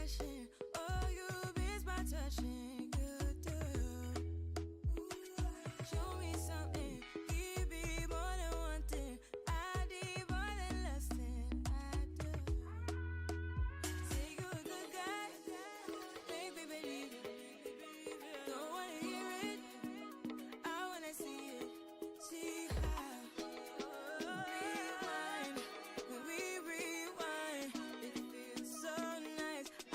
discretion. Oh, you beats my touching. Good girl. Show me something. Give me more than one thing. I need more than less than I do. Say you're a good guy. Make me believe it. Don't wanna hear it. I wanna see it. See how. Rewind. When we rewind, it feels so nice. I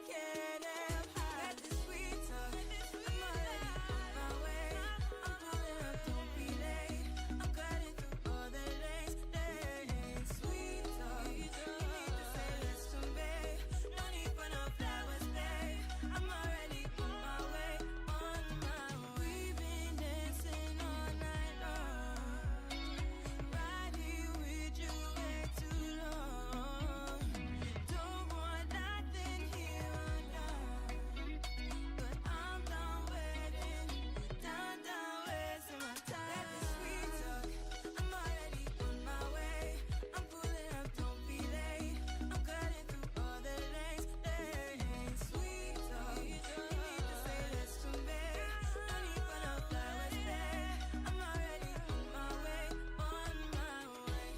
can't help how this sweet talk. I'm already on my way. I'm pulling up, don't be late. I'm cutting through all the lanes. Sweet talk. You need to say less to me. No need for no flowers, babe. I'm already on my way, on my way. We've been dancing all night long. Right here with you way too long. Don't want nothing here or now. But I'm done waiting, done wasting my time. Let the sweet talk. I'm already on my way. I'm pulling up, don't be late. I'm cutting through all the lanes. Sweet talk. You need to say less to me. No need for no flowers, babe. I'm already on my way, on my way.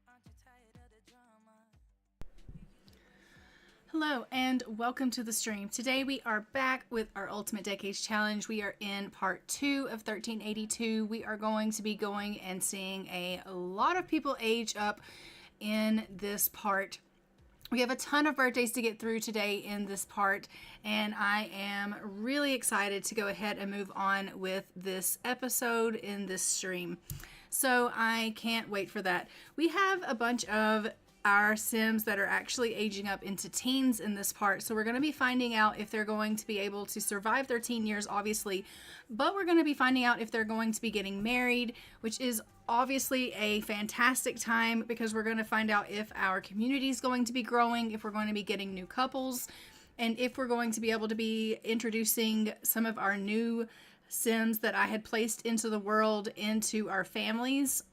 Aren't you tired of the drama? Hello and welcome to the stream. Today we are back with our Ultimate Decades Challenge. We are in part 2 of 1382. We are going to be going and seeing a lot of people age up in this part. We have a ton of birthdays to get through today in this part, and I am really excited to go ahead and move on with this episode in this stream. So I can't wait for that. We have a bunch of our Sims that are actually aging up into teens in this part. So we're going to be finding out if they're going to be able to survive their teen years, obviously, but we're going to be finding out if they're going to be getting married, which is obviously a fantastic time because we're going to find out if our community is going to be growing, if we're going to be getting new couples, and if we're going to be able to be introducing some of our new Sims that I had placed into the world into our families.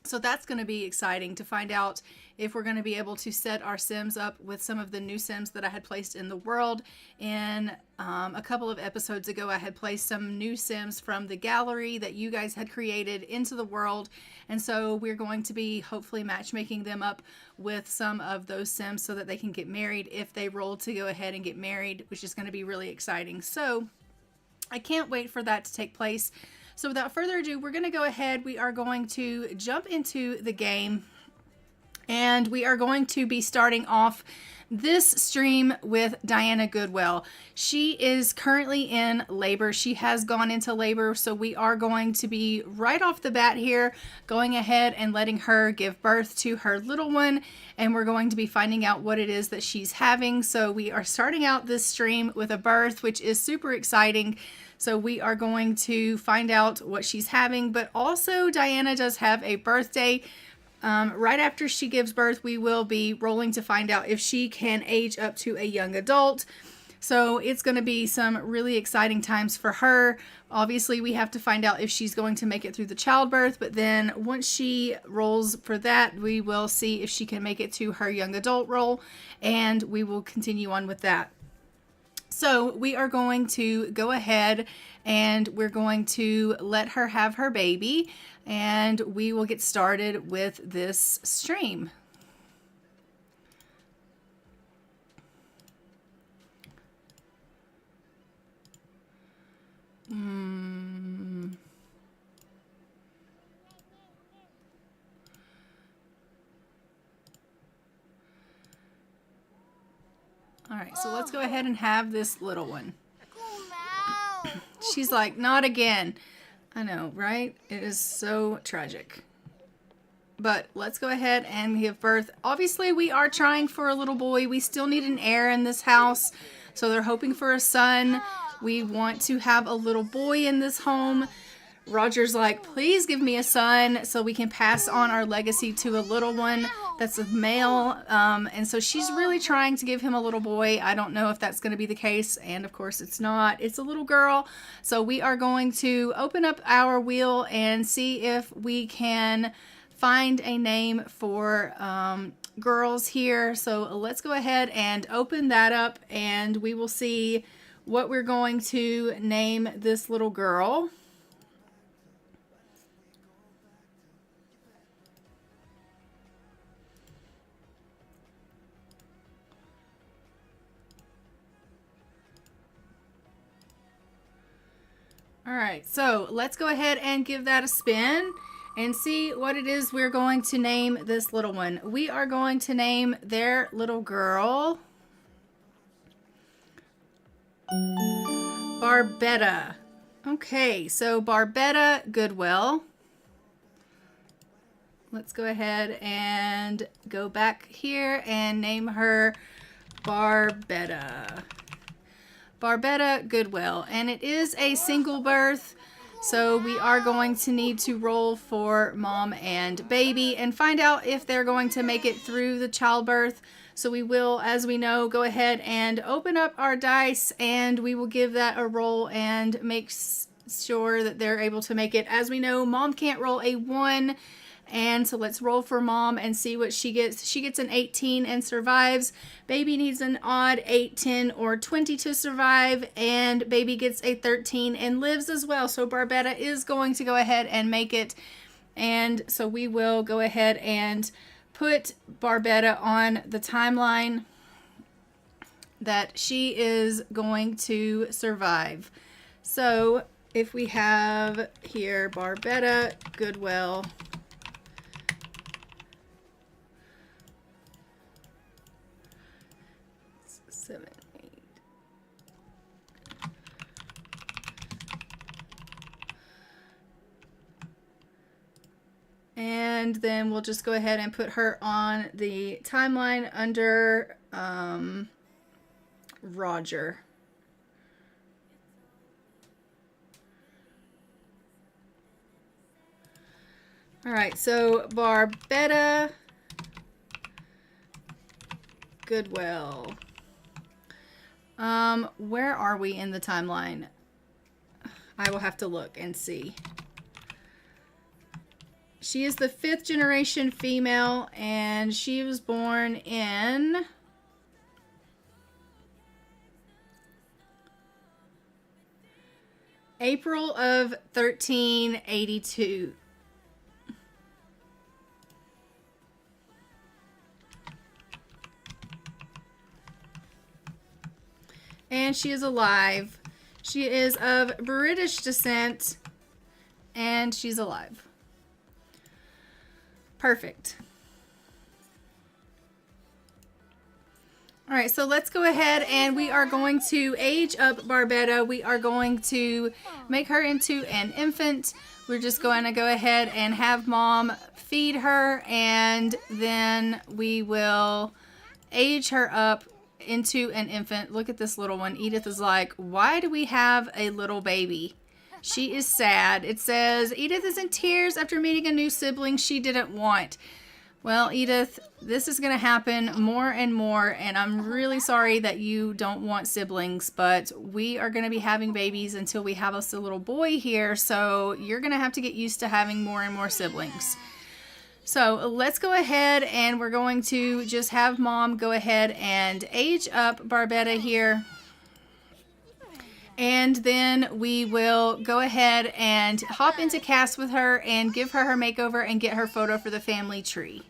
So that's going to be exciting to find out if we're going to be able to set our Sims up with some of the new Sims that I had placed in the world. In a couple of episodes ago, I had placed some new Sims from the gallery that you guys had created into the world. And so we're going to be hopefully matchmaking them up with some of those Sims so that they can get married if they roll to go ahead and get married, which is going to be really exciting. So I can't wait for that to take place. So without further ado, we're going to go ahead. We are going to jump into the game, and we are going to be starting off this stream with Diana Goodwell. She is currently in labor. She has gone into labor, so we are going to be right off the bat here going ahead and letting her give birth to her little one, and we're going to be finding out what it is that she's having. So we are starting out this stream with a birth, which is super exciting. So we are going to find out what she's having, but also Diana does have a birthday. Right after she gives birth, we will be rolling to find out if she can age up to a young adult. So it's going to be some really exciting times for her. Obviously, we have to find out if she's going to make it through the childbirth, but then once she rolls for that, we will see if she can make it to her young adult role, and we will continue on with that. So we are going to go ahead and we're going to let her have her baby, and we will get started with this stream. All right, so let's go ahead and have this little one. She's like, not again. I know, right? It is so tragic. But let's go ahead and give birth. Obviously, we are trying for a little boy. We still need an heir in this house. So they're hoping for a son. We want to have a little boy in this home. Roger's like, please give me a son so we can pass on our legacy to a little one that's a male. And so she's really trying to give him a little boy. I don't know if that's going to be the case. And of course it's not. It's a little girl. So we are going to open up our wheel and see if we can find a name for girls here. So let's go ahead and open that up and we will see what we're going to name this little girl. All right, so let's go ahead and give that a spin and see what it is we're going to name this little one. We are going to name their little girl Barbetta. Okay, so Barbetta Goodwill. Let's go ahead and go back here and name her Barbetta. Barbetta Goodwill, and it is a single birth, so we are going to need to roll for mom and baby and find out if they're going to make it through the childbirth. So we will, as we know, go ahead and open up our dice and we will give that a roll and make sure that they're able to make it. As we know, mom can't roll a 1. And so let's roll for mom and see what she gets. She gets an 18 and survives. Baby needs an odd 8, 10, or 20 to survive. And baby gets a 13 and lives as well. So Barbetta is going to go ahead and make it. And so we will go ahead and put Barbetta on the timeline that she is going to survive. So if we have here Barbetta Goodwill, 7, 8. And then we'll just go ahead and put her on the timeline under Roger. All right, so Barbetta Goodwill. Where are we in the timeline? I will have to look and see. She is the 5th generation female, and she was born in April of 1382. And she is alive. She is of British descent, and she's alive. Perfect. All right, so let's go ahead and we are going to age up Barbetta. We are going to make her into an infant. We're just going to go ahead and have mom feed her, and then we will age her up into an infant. Look at this little one. Edith is like, why do we have a little baby? She is sad. It says, Edith is in tears after meeting a new sibling she didn't want. Well, Edith, this is going to happen more and more, and I'm really sorry that you don't want siblings, but we are going to be having babies until we have us a little boy here, so you're going to have to get used to having more and more siblings. So let's go ahead and we're going to just have mom go ahead and age up Barbetta here. And then we will go ahead and hop into cast with her and give her her makeover and get her photo for the family tree.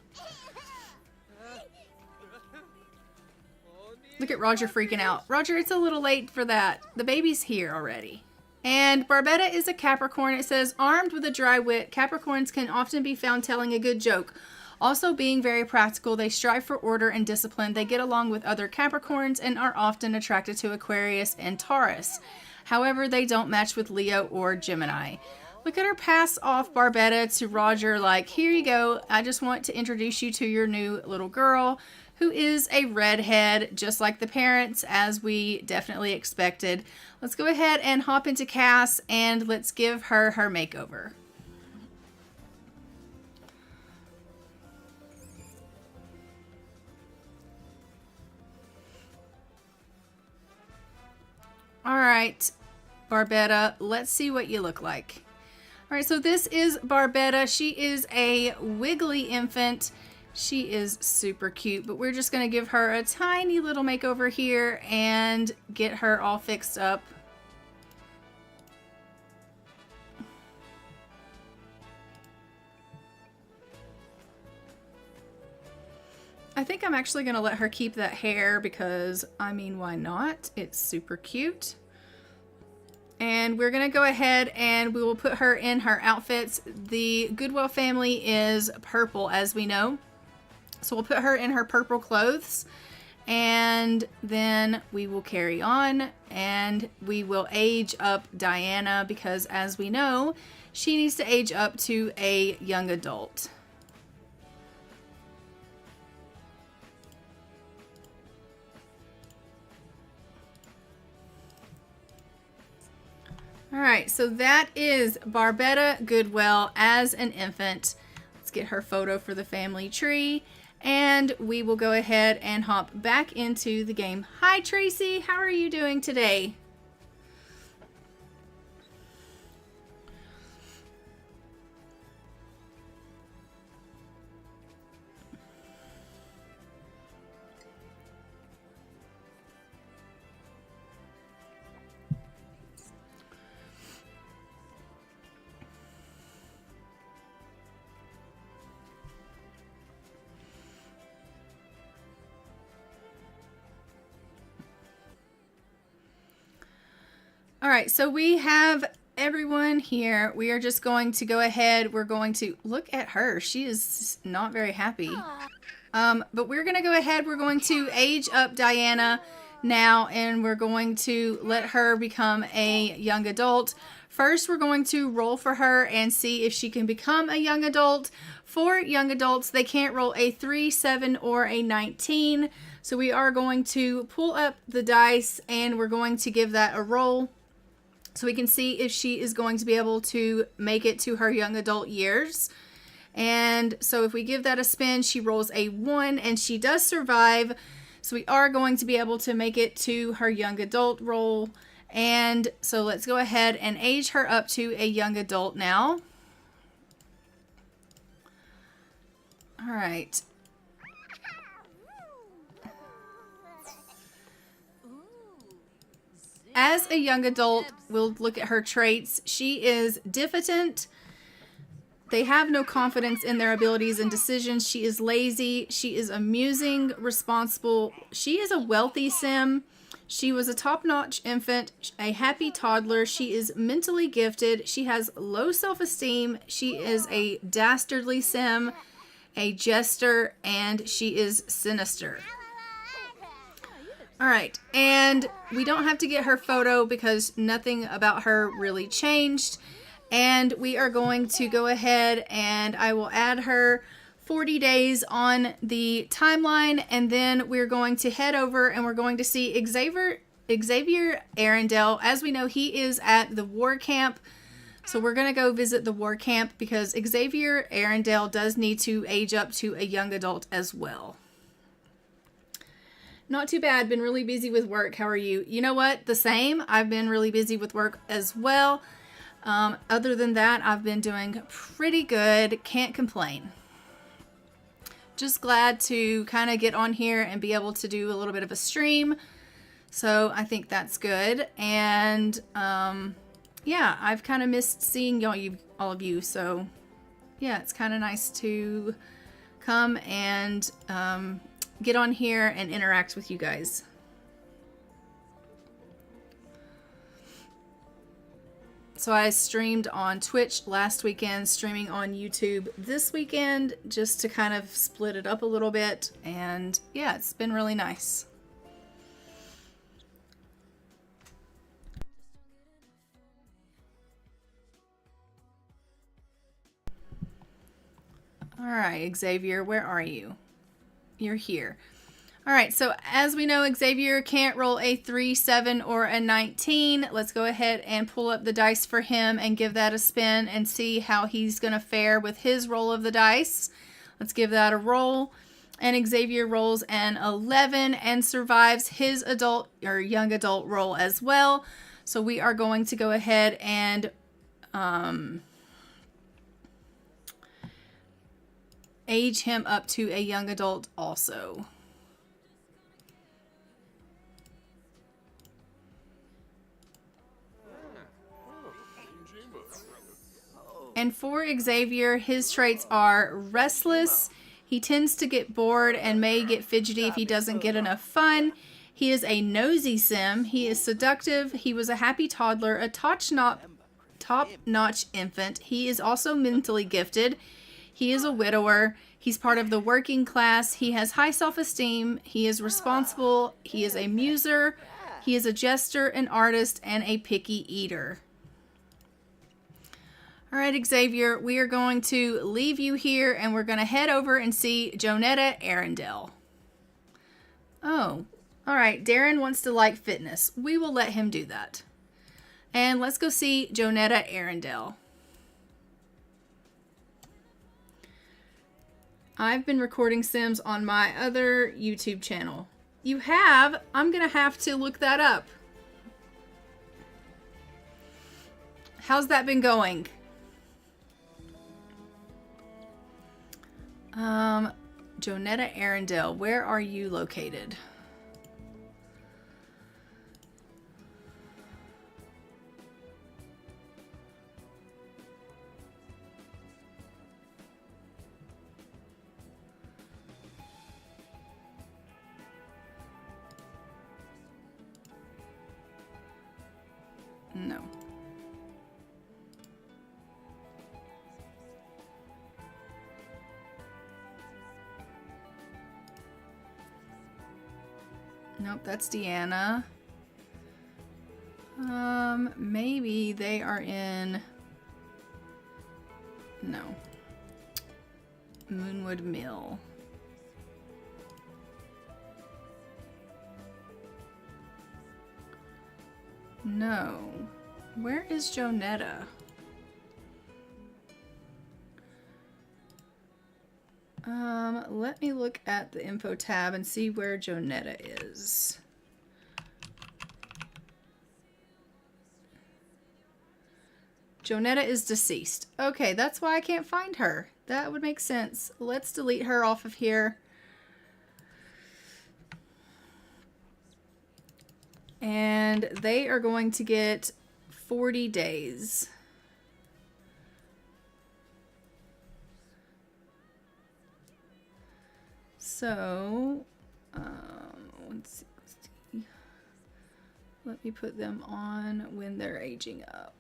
Look at Roger freaking out. Roger, it's a little late for that. The baby's here already. And Barbetta is a Capricorn. It says, armed with a dry wit, Capricorns can often be found telling a good joke. Also being very practical, they strive for order and discipline. They get along with other Capricorns and are often attracted to Aquarius and Taurus. However, they don't match with Leo or Gemini. Look at her pass off Barbetta to Roger like, here you go. I just want to introduce you to your new little girl who is a redhead, just like the parents, as we definitely expected. Let's go ahead and hop into Cass and let's give her her makeover. All right, Barbetta, let's see what you look like. All right, so this is Barbetta. She is a wiggly infant. She is super cute, but we're just going to give her a tiny little makeover here and get her all fixed up. I think I'm actually going to let her keep that hair because, I mean, why not? It's super cute. And we're going to go ahead and we will put her in her outfits. The Goodwill family is purple, as we know. So we'll put her in her purple clothes. And then we will carry on and we will age up Diana because, as we know, she needs to age up to a young adult. All right, so that is Barbetta Goodwill as an infant. Let's get her photo for the family tree, and we will go ahead and hop back into the game. Hi, Tracy. How are you doing today? All right, so we have everyone here. We are just going to go ahead. We're going to look at her. She is not very happy. But we're going to go ahead. We're going to age up Diana now, and we're going to let her become a young adult. First, we're going to roll for her and see if she can become a young adult. For young adults, they can't roll a 3, 7, or a 19. So we are going to pull up the dice, and we're going to give that a roll, so we can see if she is going to be able to make it to her young adult years. And so if we give that a spin, she rolls a 1 and she does survive. So we are going to be able to make it to her young adult role. And so let's go ahead and age her up to a young adult now. All right. As a young adult, we'll look at her traits. She is diffident. They have no confidence in their abilities and decisions. She is lazy. She is amusing, responsible. She is a wealthy sim. She was a top-notch infant, a happy toddler. She is mentally gifted. She has low self-esteem. She is a dastardly sim, a jester, and she is sinister. All right, and we don't have to get her photo because nothing about her really changed. And we are going to go ahead and I will add her 40 days on the timeline, and then we're going to head over and we're going to see Xavier Arendelle. As we know, he is at the war camp. So we're going to go visit the war camp because Xavier Arendelle does need to age up to a young adult as well. Not too bad. Been really busy with work. How are you? You know what? The same. I've been really busy with work as well. Other than that, I've been doing pretty good. Can't complain. Just glad to kind of get on here and be able to do a little bit of a stream. So I think that's good. And yeah, I've kind of missed seeing all of you. So yeah, it's kind of nice to come and get on here and interact with you guys. So I streamed on Twitch last weekend, streaming on YouTube this weekend, just to kind of split it up a little bit. And yeah, it's been really nice. All right, Xavier, where are you? You're here. All right, so as we know, Xavier can't roll a 3, 7, or a 19. Let's go ahead and pull up the dice for him and give that a spin and see how he's going to fare with his roll of the dice. Let's give that a roll. And Xavier rolls an 11 and survives his adult or young adult roll as well. So we are going to go ahead and age him up to a young adult also. And for Xavier, his traits are restless. He tends to get bored and may get fidgety if he doesn't get enough fun. He is a nosy sim. He is seductive. He was a happy toddler, a top-notch infant. He is also mentally gifted. He is a widower. He's part of the working class. He has high self-esteem. He is responsible. He is a muser. He is a jester, an artist, and a picky eater. All right, Xavier, we are going to leave you here and we're going to head over and see Jonetta Arundel. Oh, all right. Darren wants to like fitness. We will let him do that. And let's go see Jonetta Arundel. I've been recording Sims on my other YouTube channel. You have? I'm going to have to look that up. How's that been going? Jonetta Arundel, where are you located? No. Nope, that's Deanna. Maybe they are in... No. Moonwood Mill. No. Where is Jonetta? Let me look at the info tab and see where Jonetta is. Jonetta is deceased. Okay, that's why I can't find her. That would make sense. Let's delete her off of here. And they are going to get 40 days. So, 160. Let me put them on when they're aging up.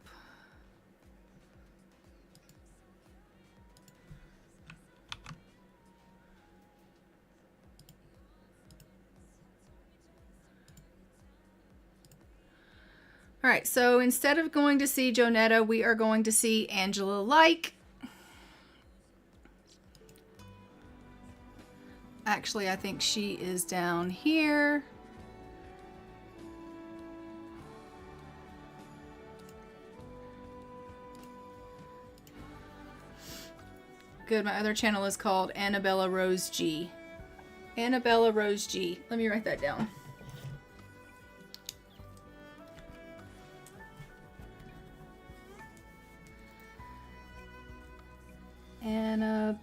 All right, so instead of going to see Jonetta, we are going to see Angela Like. Actually, I think she is down here. Good, my other channel is called Annabella Rose G. Annabella Rose G. Let me write that down. Annabella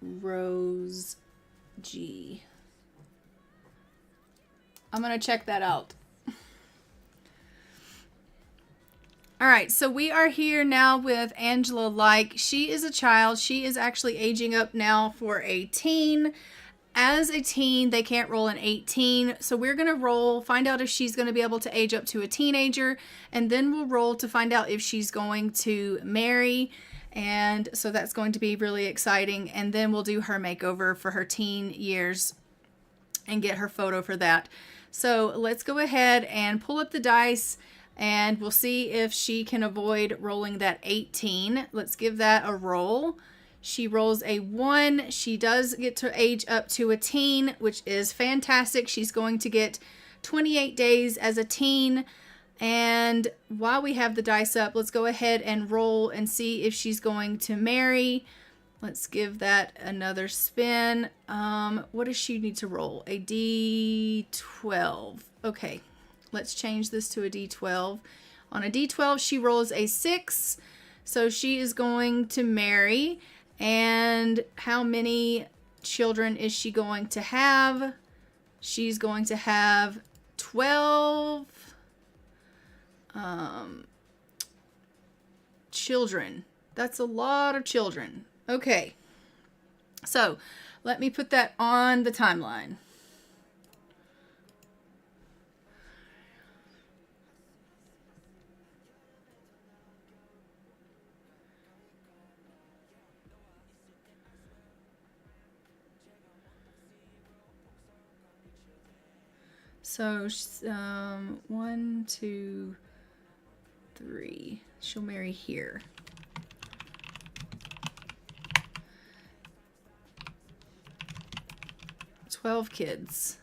Rose G. I'm gonna check that out. All right, so we are here now with Angela Like. She is a child. She is actually aging up now for a teen. As a teen, they can't roll an 18. So we're going to roll, find out if she's going to be able to age up to a teenager. And then we'll roll to find out if she's going to marry. And so that's going to be really exciting. And then we'll do her makeover for her teen years and get her photo for that. So let's go ahead and pull up the dice. And we'll see if she can avoid rolling that 18. Let's give that a roll. She rolls a 1. She does get to age up to a teen, which is fantastic. She's going to get 28 days as a teen. And while we have the dice up, let's go ahead and roll and see if she's going to marry. Let's give that another spin. What does she need to roll? A D12. Okay, let's change this to a D12. On a D12, she rolls a 6. So she is going to marry. And how many children is she going to have? She's going to have 12 children. That's a lot of children. Okay. So let me put that on the timeline. So, 1, 2, 3. She'll marry here. Twelve kids.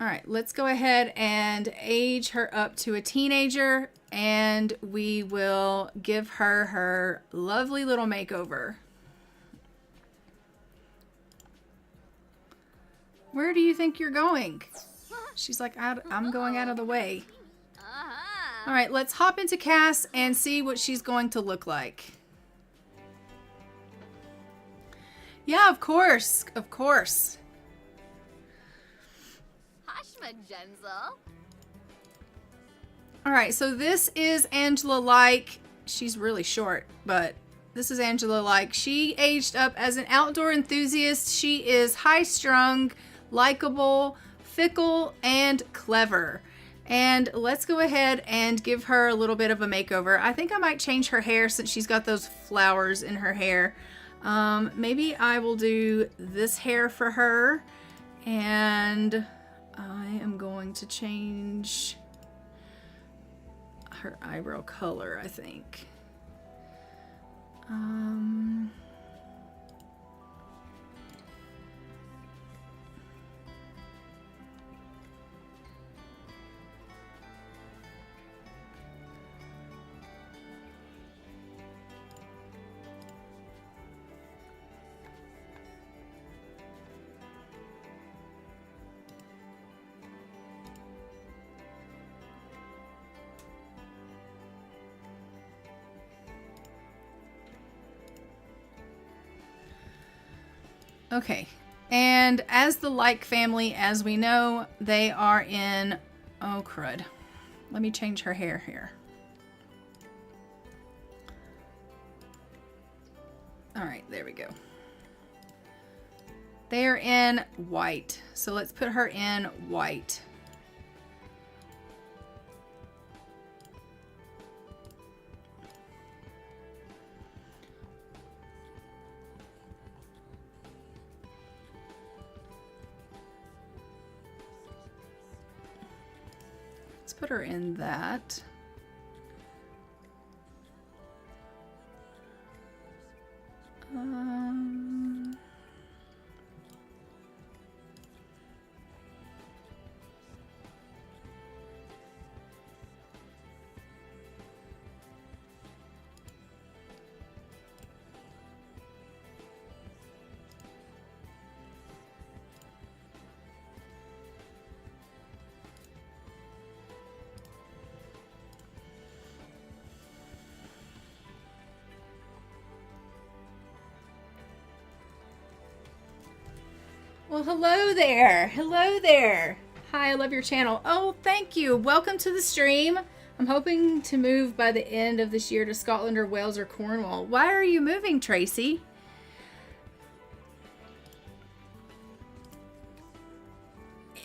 All right, let's go ahead and age her up to a teenager, and we will give her her lovely little makeover. Where do you think you're going? She's like, I'm going out of the way. All right, let's hop into Cass and see what she's going to look like. Yeah, of course. Of course. All right, so this is Angela like. She's really short, but this is Angela like. She aged up as an outdoor enthusiast. She is high-strung, likable, fickle, and clever. And let's go ahead and give her a little bit of a makeover. I think I might change her hair since she's got those flowers in her hair. Maybe I will do this hair for her. And I am going to change her eyebrow color, I think. Okay, and as the like family, as we know, they are in, oh crud, let me change her hair here. All right, there we go. They are in white, so let's put her in white. Put her in that. Well, hello there. Hello there. Hi, I love your channel. Oh, thank you. Welcome to the stream. I'm hoping to move by the end of this year to Scotland or Wales or Cornwall. Why are you moving, Tracy?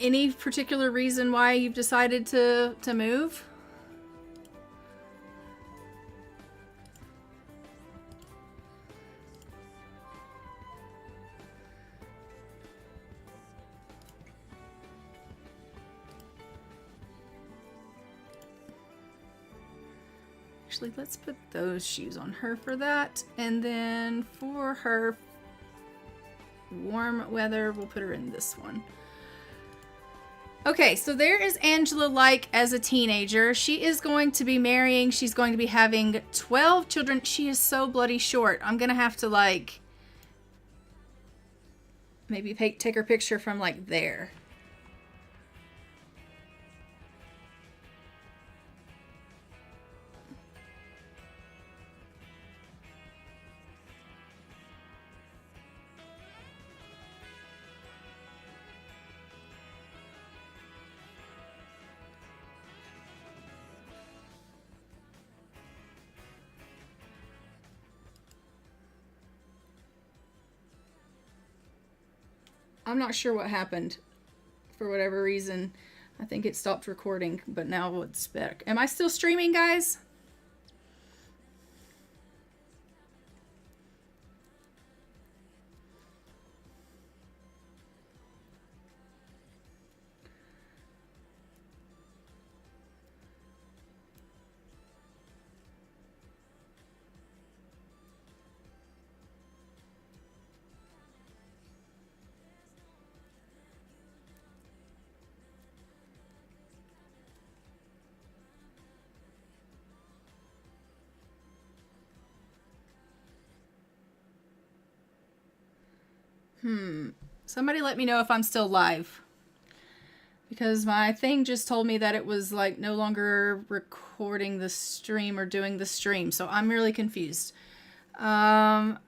Any particular reason why you've decided to move? Actually, let's put those shoes on her for that. And then for her warm weather, we'll put her in this one. Okay, so there is Angela like as a teenager. She is going to be marrying. She's going to be having 12 children. She is so bloody short. I'm going to have to like maybe take her picture from like there. I'm not sure what happened. For whatever reason, I think it stopped recording, but now it's back. Am I still streaming, guys? Somebody let me know if I'm still live. Because my thing just told me that it was like no longer recording the stream or doing the stream. So I'm really confused. And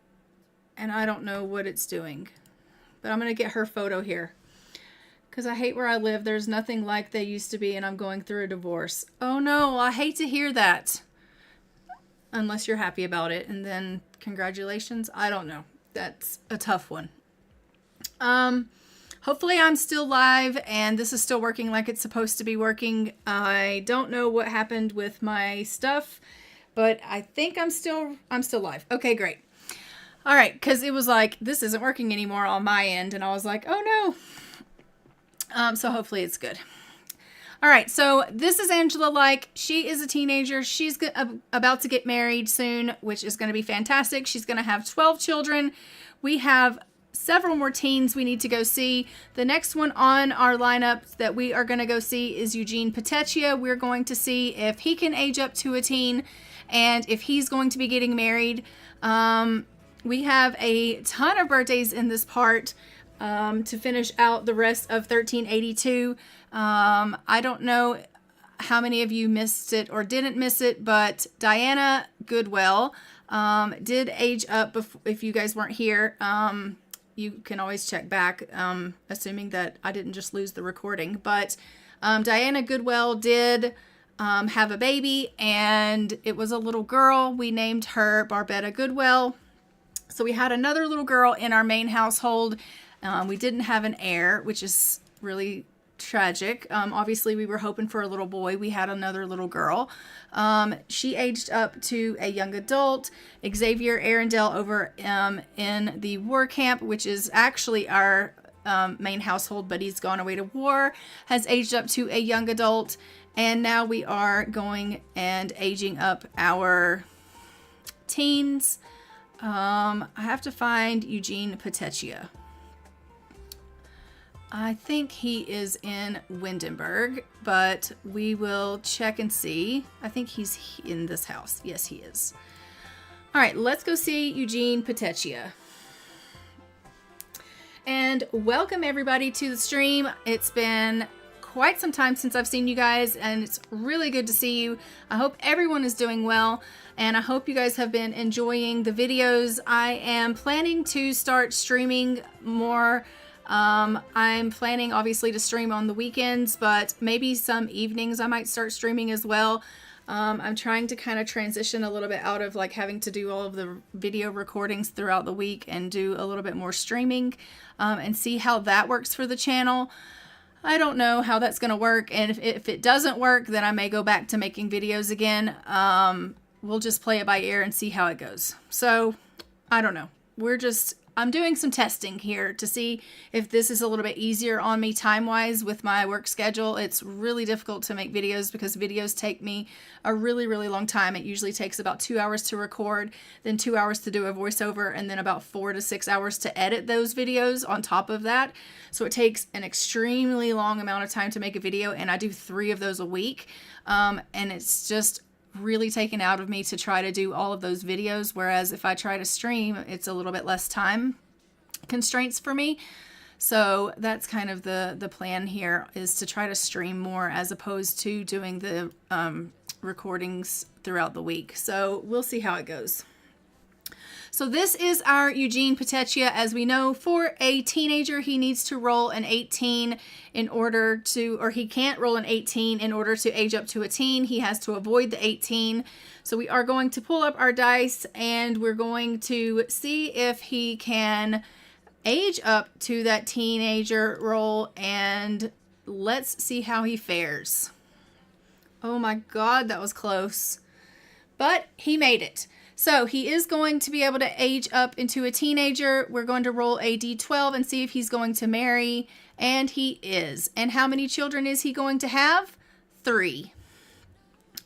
I don't know what it's doing. But I'm going to get her photo here. Because I hate where I live. There's nothing like they used to be and I'm going through a divorce. Oh no, I hate to hear that. Unless you're happy about it. And then congratulations. I don't know. That's a tough one. Hopefully I'm still live and this is still working like it's supposed to be working. I don't know what happened with my stuff, but I think I'm still live. Okay, great. All right. Cause it was like, this isn't working anymore on my end. And I was like, oh no. So hopefully it's good. All right. So this is Angela like. She is a teenager. She's about to get married soon, which is going to be fantastic. She's going to have 12 children. We have several more teens we need to go see. The next one on our lineup that we are going to go see is Eugene Petechia. We're going to see if he can age up to a teen and if he's going to be getting married. We have a ton of birthdays in this part to finish out the rest of 1382. I don't know how many of you missed it or didn't miss it, but Diana Goodwell did age up if you guys weren't here. You can always check back, assuming that I didn't just lose the recording. But Diana Goodwell did have a baby, and it was a little girl. We named her Barbetta Goodwell. So we had another little girl in our main household. We didn't have an heir, which is really tragic. Obviously, we were hoping for a little boy. We had another little girl. She aged up to a young adult. Xavier Arundel over in the war camp, which is actually our main household, but he's gone away to war, has aged up to a young adult. And now we are going and aging up our teens. I have to find Eugene Petechia. I think he is in Windenburg, but we will check and see. I think he's in this house. Yes, he is. All right, let's go see Eugene Petechia. And welcome everybody to the stream. It's been quite some time since I've seen you guys, and it's really good to see you. I hope everyone is doing well, and I hope you guys have been enjoying the videos. I am planning to start streaming more. I'm planning obviously to stream on the weekends, but maybe some evenings I might start streaming as well. I'm trying to kind of transition a little bit out of like having to do all of the video recordings throughout the week and do a little bit more streaming, and see how that works for the channel. I don't know how that's going to work. And if it doesn't work, then I may go back to making videos again. We'll just play it by ear and see how it goes. So I don't know. We're just I'm doing some testing here to see if this is a little bit easier on me time-wise with my work schedule. It's really difficult to make videos because videos take me a really, really long time. It usually takes about 2 hours to record, then 2 hours to do a voiceover, and then about 4 to 6 hours to edit those videos on top of that. So it takes an extremely long amount of time to make a video, and I do 3 of those a week. And it's just really taken out of me to try to do all of those videos, whereas if I try to stream, it's a little bit less time constraints for me. So that's kind of the plan here, is to try to stream more as opposed to doing the recordings throughout the week. So we'll see how it goes. So this is our Eugene Petechia. As we know, for a teenager, he needs to roll an 18 in order to, or he can't roll an 18 in order to age up to a teen. He has to avoid the 18. So we are going to pull up our dice and we're going to see if he can age up to that teenager roll, and let's see how he fares. Oh my God, that was close. But he made it. So he is going to be able to age up into a teenager. We're going to roll a d12 and see if he's going to marry. And he is. And how many children is he going to have? 3.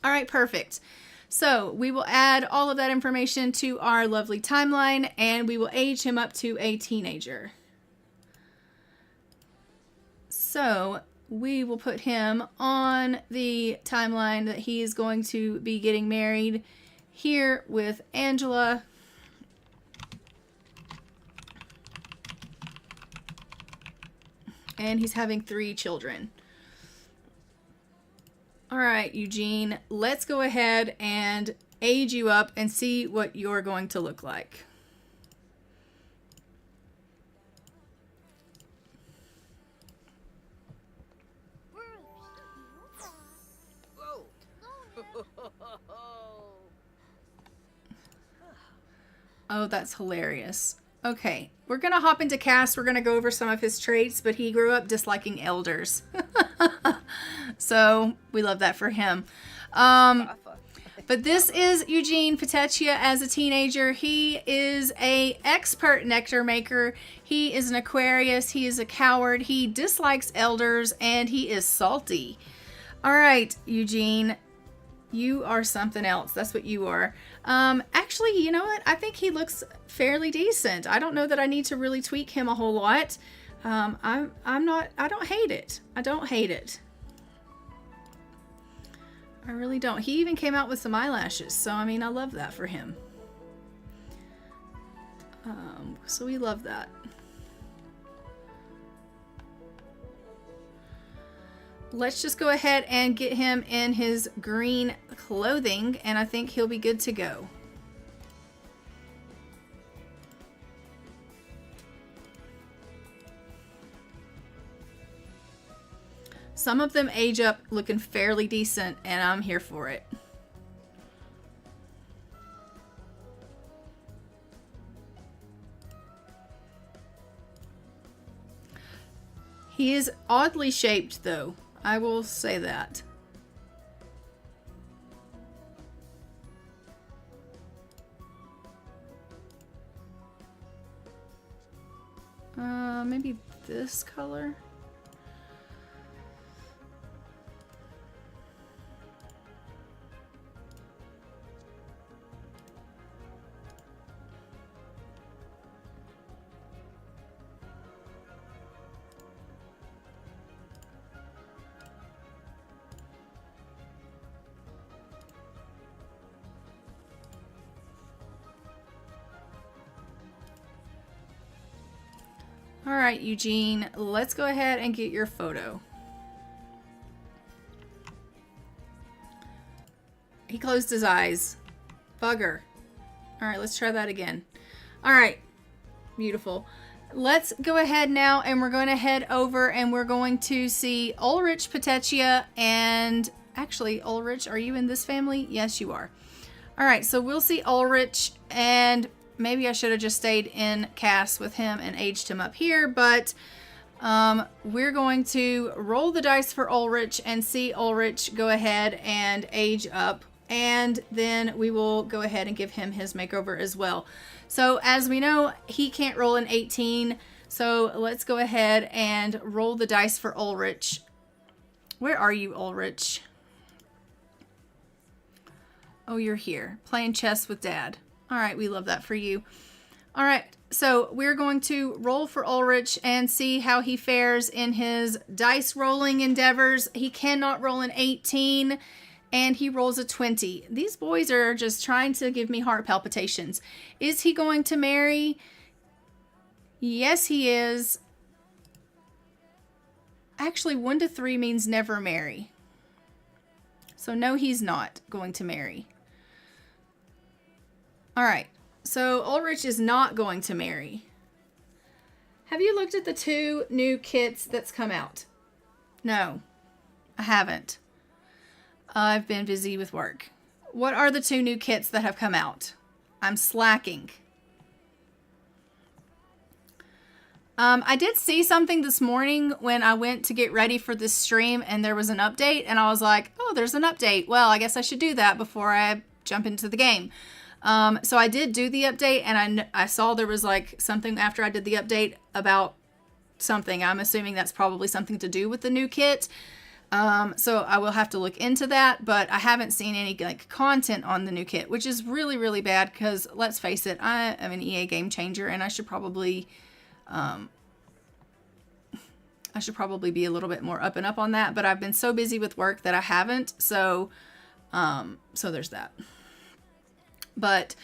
All right, perfect. So we will add all of that information to our lovely timeline, and we will age him up to a teenager. So we will put him on the timeline that he is going to be getting married here with Angela. And he's having 3 children. All right, Eugene, let's go ahead and age you up and see what you're going to look like. Oh, that's hilarious. Okay, we're going to hop into Cass. We're going to go over some of his traits, but he grew up disliking elders. So we love that for him. But this is Eugene Petechia as a teenager. He is an expert nectar maker. He is an Aquarius. He is a coward. He dislikes elders, and he is salty. All right, Eugene, you are something else. That's what you are. Actually, you know what? I think he looks fairly decent. I don't know that I need to really tweak him a whole lot. I don't hate it. I don't hate it. I really don't. He even came out with some eyelashes. So, I mean, I love that for him. So we love that. Let's just go ahead and get him in his green clothing, and I think he'll be good to go. Some of them age up looking fairly decent, and I'm here for it. He is oddly shaped, though. I will say that. Maybe this color. All right, Eugene, let's go ahead and get your photo. He closed his eyes. Bugger. All right, let's try that again. All right, beautiful. Let's go ahead now, and we're going to head over and we're going to see Ulrich Petechia. And actually, Ulrich, are you in this family? Yes, you are. All right, so we'll see Ulrich, and maybe I should have just stayed in Cass with him and aged him up here, but we're going to roll the dice for Ulrich and see Ulrich go ahead and age up. and then we will go ahead and give him his makeover as well. So as we know, he can't roll an 18. So let's go ahead and roll the dice for Ulrich. Where are you, Ulrich? Oh, you're here, playing chess with Dad. All right, we love that for you. All right, so we're going to roll for Ulrich and see how he fares in his dice rolling endeavors. He cannot roll an 18, and he rolls a 20. These boys are just trying to give me heart palpitations. Is he going to marry? Yes, he is. Actually, 1 to 3 means never marry. So no, he's not going to marry. All right, so Ulrich is not going to marry. Have you looked at the 2 new kits that's come out? No, I haven't. I've been busy with work. What are the 2 new kits that have come out? I'm slacking. I did see something this morning when I went to get ready for this stream, and there was an update, and I was like, oh, there's an update. Well, I guess I should do that before I jump into the game. So I did do the update, and I saw there was like something after I did the update about something. I'm assuming that's probably something to do with the new kit. So I will have to look into that, but I haven't seen any like content on the new kit, which is really, really bad because let's face it, I am an EA game changer, and I should probably be a little bit more up and up on that, but I've been so busy with work that I haven't. So there's that. But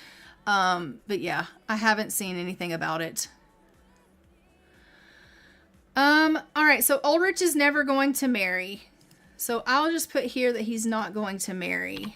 yeah, I haven't seen anything about it. All right. So Ulrich is never going to marry. So I'll just put here that he's not going to marry.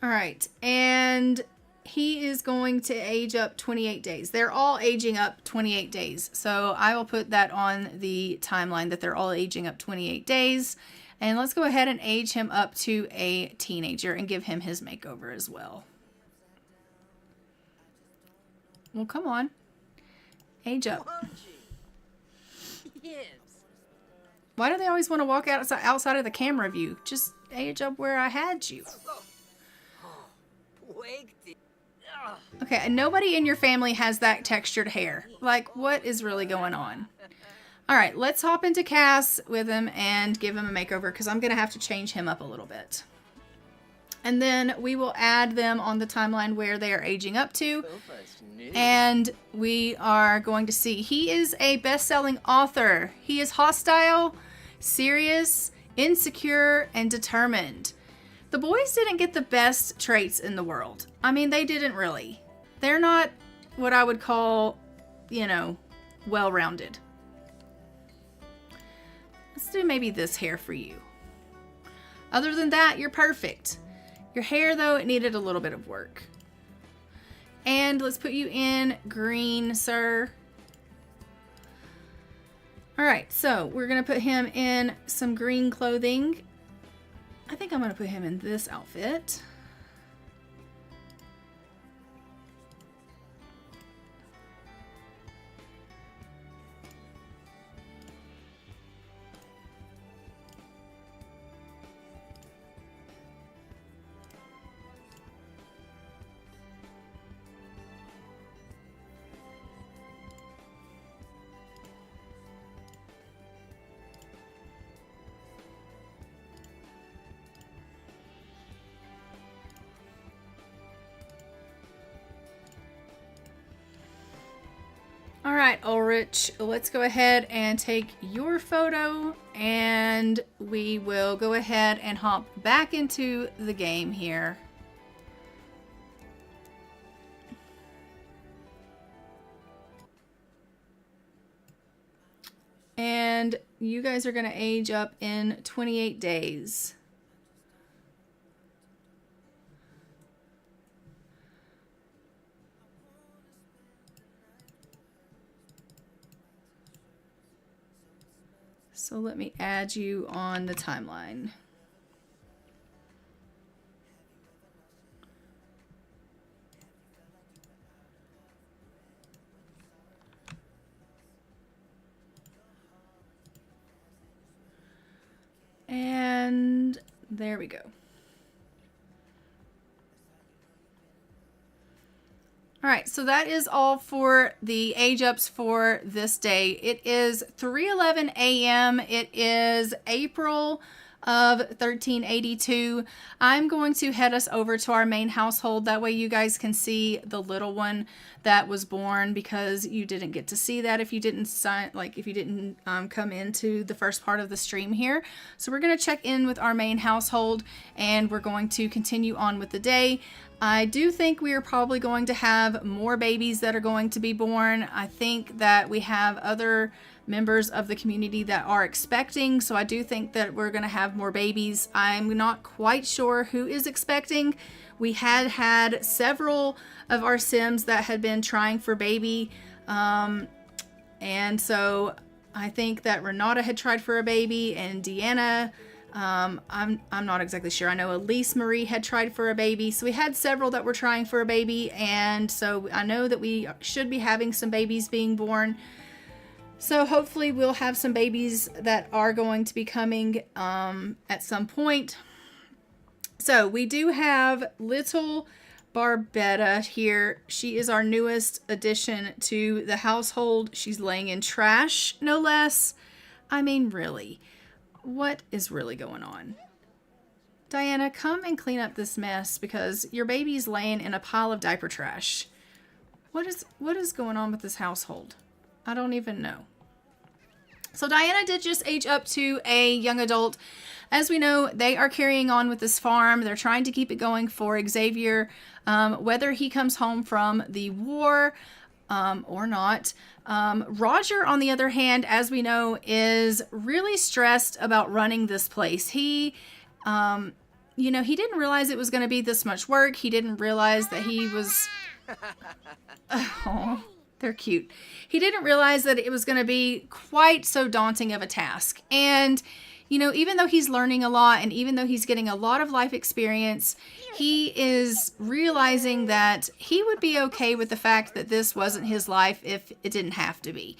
All right. And he is going to age up 28 days. They're all aging up 28 days. So I will put that on the timeline that they're all aging up 28 days. And let's go ahead and age him up to a teenager and give him his makeover as well. Well, come on. Age up. Why do they always want to walk outside of the camera view? Just age up where I had you. Okay, and nobody in your family has that textured hair. Like, what is really going on? All right, let's hop into Cass with him and give him a makeover because I'm going to have to change him up a little bit. And then we will add them on the timeline where they are aging up to. And we are going to see. He is a best-selling author. He is hostile, serious, insecure, and determined. The boys didn't get the best traits in the world. I mean, they didn't really. They're not what I would call, you know, well-rounded. Let's do maybe this hair for you. Other than that, you're perfect. Your hair, though, it needed a little bit of work. And let's put you in green, sir. All right, so we're going to put him in some green clothing. I think I'm going to put him in this outfit. All right, Ulrich, let's go ahead and take your photo and we will go ahead and hop back into the game here. And you guys are going to age up in 28 days. So let me add you on the timeline. And there we go. All right, so that is all for the age ups for this day. It is 3:11 a.m. It is April of 1382. I'm going to head us over to our main household. That way you guys can see the little one that was born, because you didn't get to see that if you didn't come into the first part of the stream here. So we're going to check in with our main household, and we're going to continue on with the day. I do think we are probably going to have more babies that are going to be born. I think that we have other members of the community that are expecting, so I do think that we're going to have more babies. I'm not quite sure who is expecting. We had several of our Sims that had been trying for baby, and so I think that Renata had tried for a baby, and Deanna, I'm not exactly sure. I know Elise Marie had tried for a baby. So we had several that were trying for a baby. And so I know that we should be having some babies being born. So hopefully we'll have some babies that are going to be coming at some point. So we do have little Barbetta here. She is our newest addition to the household. She's laying in trash, no less. I mean, really. What is really going on? Diana, come and clean up this mess, because your baby's laying in a pile of diaper trash. What is going on with this household? I don't even know. So Diana did just age up to a young adult. As we know, they are carrying on with this farm. They're trying to keep it going for Xavier, whether he comes home from the war or not. Roger, on the other hand, as we know, is really stressed about running this place. He didn't realize it was going to be this much work. He didn't realize that he was... Oh, they're cute. He didn't realize that it was going to be quite so daunting of a task. And, even though he's learning a lot, and even though he's getting a lot of life experience, he is realizing that he would be okay with the fact that this wasn't his life if it didn't have to be.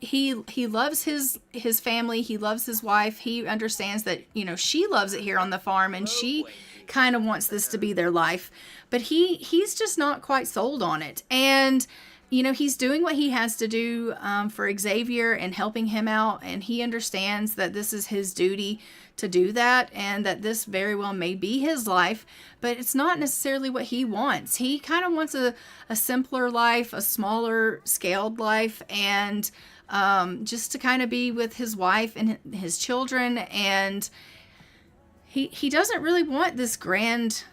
He loves his family. He loves his wife. He understands that, she loves it here on the farm, and she kind of wants this to be their life. But he's just not quite sold on it. And he's doing what he has to do for Xavier and helping him out. And he understands that this is his duty to do that, and that this very well may be his life, but it's not necessarily what he wants. He kind of wants a simpler life, a smaller scaled life, and just to kind of be with his wife and his children. And he doesn't really want this grand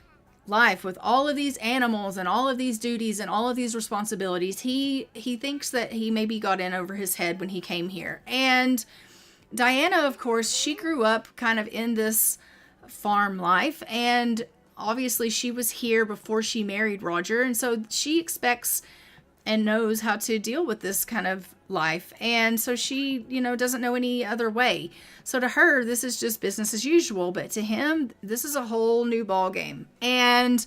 life with all of these animals and all of these duties and all of these responsibilities. He thinks that he maybe got in over his head when he came here. And Diana, of course, she grew up kind of in this farm life, and obviously she was here before she married Roger, and so she expects and knows how to deal with this kind of life. And so she, doesn't know any other way. So to her, this is just business as usual, but to him, this is a whole new ball game. And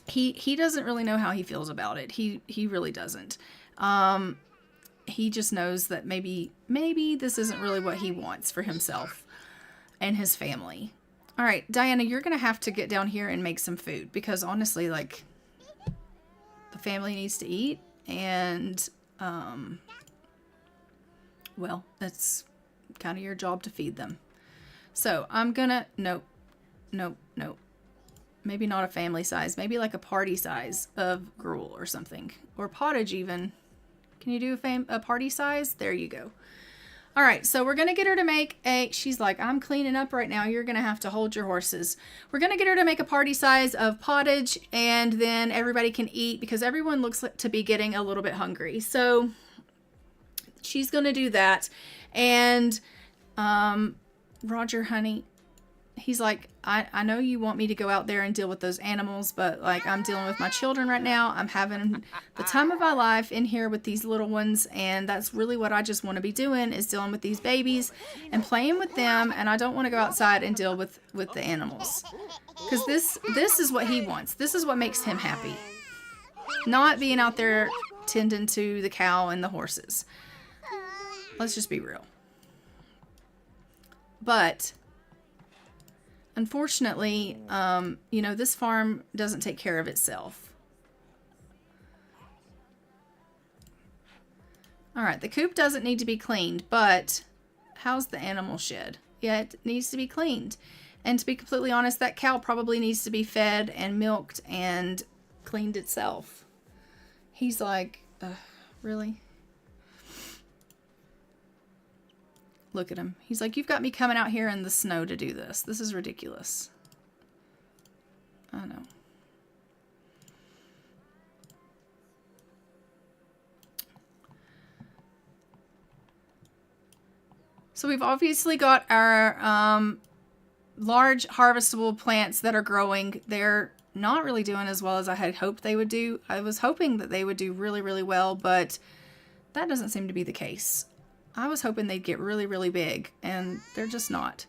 he doesn't really know how he feels about it. He really doesn't. He just knows that maybe this isn't really what he wants for himself and his family. All right, Diana, you're going to have to get down here and make some food, because honestly, the family needs to eat, and well, that's kind of your job to feed them. So I'm gonna nope, maybe not a family size, maybe like a party size of gruel or something, or pottage even. Can you do a party size? There you go. All right, so we're going to get her to make she's like, I'm cleaning up right now. You're going to have to hold your horses. We're going to get her to make a party size of pottage, and then everybody can eat, because everyone looks to be getting a little bit hungry. So she's going to do that. And Roger, honey, he's like, I know you want me to go out there and deal with those animals, but I'm dealing with my children right now. I'm having the time of my life in here with these little ones, and that's really what I just want to be doing, is dealing with these babies and playing with them. And I don't want to go outside and deal with the animals, because this is what he wants. This is what makes him happy, not being out there tending to the cow and the horses. Let's just be real. But unfortunately, you know, this farm doesn't take care of itself. All right, the coop doesn't need to be cleaned, but how's the animal shed? Yeah, it needs to be cleaned. And to be completely honest, that cow probably needs to be fed and milked and cleaned itself. He's like, really? Look at him. He's like, you've got me coming out here in the snow to do this. This is ridiculous. I know. So we've obviously got our large harvestable plants that are growing. They're not really doing as well as I had hoped they would do. I was hoping that they would do really, really well, but that doesn't seem to be the case. I was hoping they'd get really, really big, and they're just not.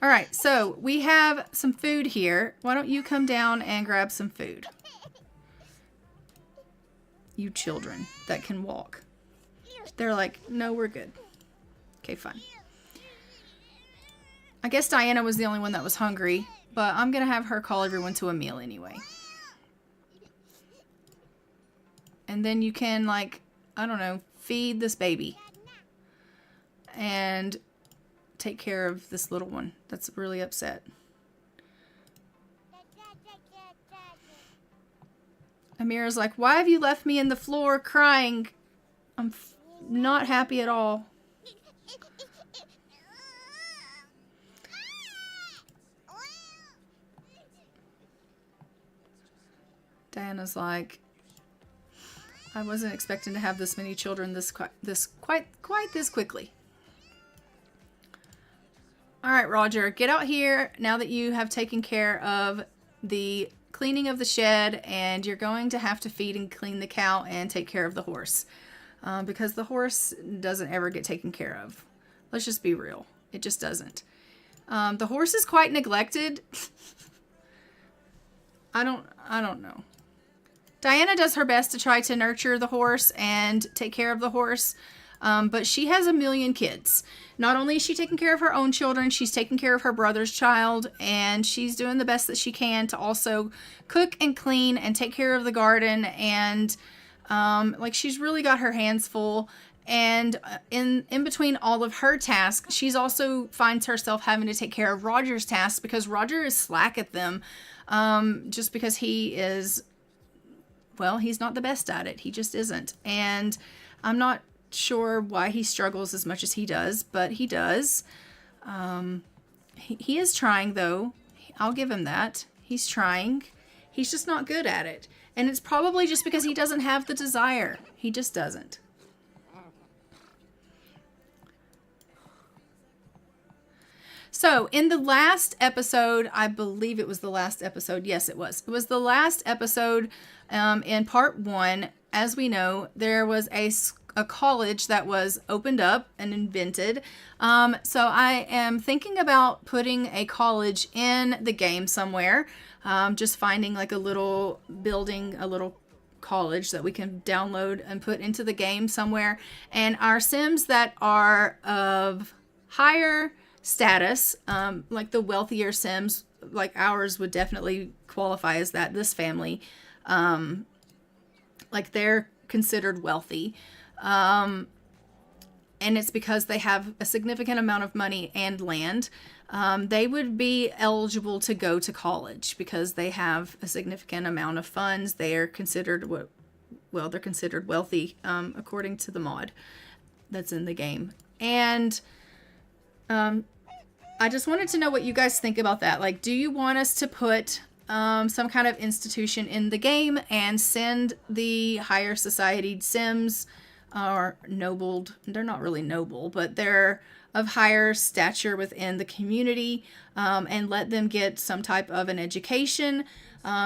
All right, so we have some food here. Why don't you come down and grab some food? You children that can walk. They're like, no, we're good. Okay, fine. I guess Diana was the only one that was hungry, but I'm going to have her call everyone to a meal anyway. And then you can, like, I don't know, feed this baby. And take care of this little one that's really upset. Amira's like, why have you left me in the floor crying? I'm not happy at all. Diana's like, I wasn't expecting to have this many children quite this quickly. All right, Roger, get out here now that you have taken care of the cleaning of the shed, and you're going to have to feed and clean the cow and take care of the horse, because the horse doesn't ever get taken care of. Let's just be real. It just doesn't. The horse is quite neglected. I don't know. Diana does her best to try to nurture the horse and take care of the horse, but she has a million kids. Not only is she taking care of her own children, she's taking care of her brother's child, and she's doing the best that she can to also cook and clean and take care of the garden, and like, she's really got her hands full. And in between all of her tasks, she's also finds herself having to take care of Roger's tasks, because Roger is slack at them, just because he is, well, he's not the best at it. He just isn't. And I'm not sure why he struggles as much as he does, but he does. He is trying, though. I'll give him that. He's trying. He's just not good at it. And it's probably just because he doesn't have the desire. He just doesn't. So in the last episode, I believe it was the last episode. Yes, it was. It was the last episode in part 1. As we know, there was a college that was opened up and invented. So I am thinking about putting a college in the game somewhere. Just finding like a little building, a little college that we can download and put into the game somewhere. And our Sims that are of higher status, like the wealthier Sims, like ours would definitely qualify as that. This family, like, they're considered wealthy. And it's because they have a significant amount of money and land. They would be eligible to go to college because they have a significant amount of funds. They are considered they're considered wealthy, according to the mod that's in the game. And I just wanted to know what you guys think about that. Like, do you want us to put some kind of institution in the game and send the higher society Sims, or nobled, they're not really noble, but they're of higher stature within the community, and let them get some type of an education?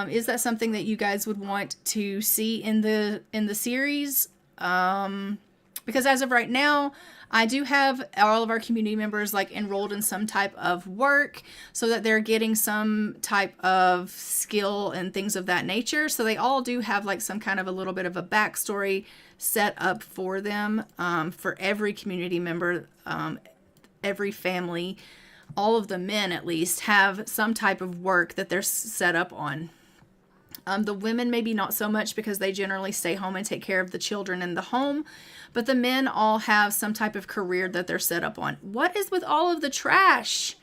Is that something that you guys would want to see in the series? Because as of right now, I do have all of our community members like enrolled in some type of work so that they're getting some type of skill and things of that nature. So they all do have like some kind of a little bit of a backstory set up for them, for every community member, every family. all of the men at least have some type of work that they're set up on. The women maybe not so much because they generally stay home and take care of the children in the home, but the men all have some type of career that they're set up on. What is with all of the trash?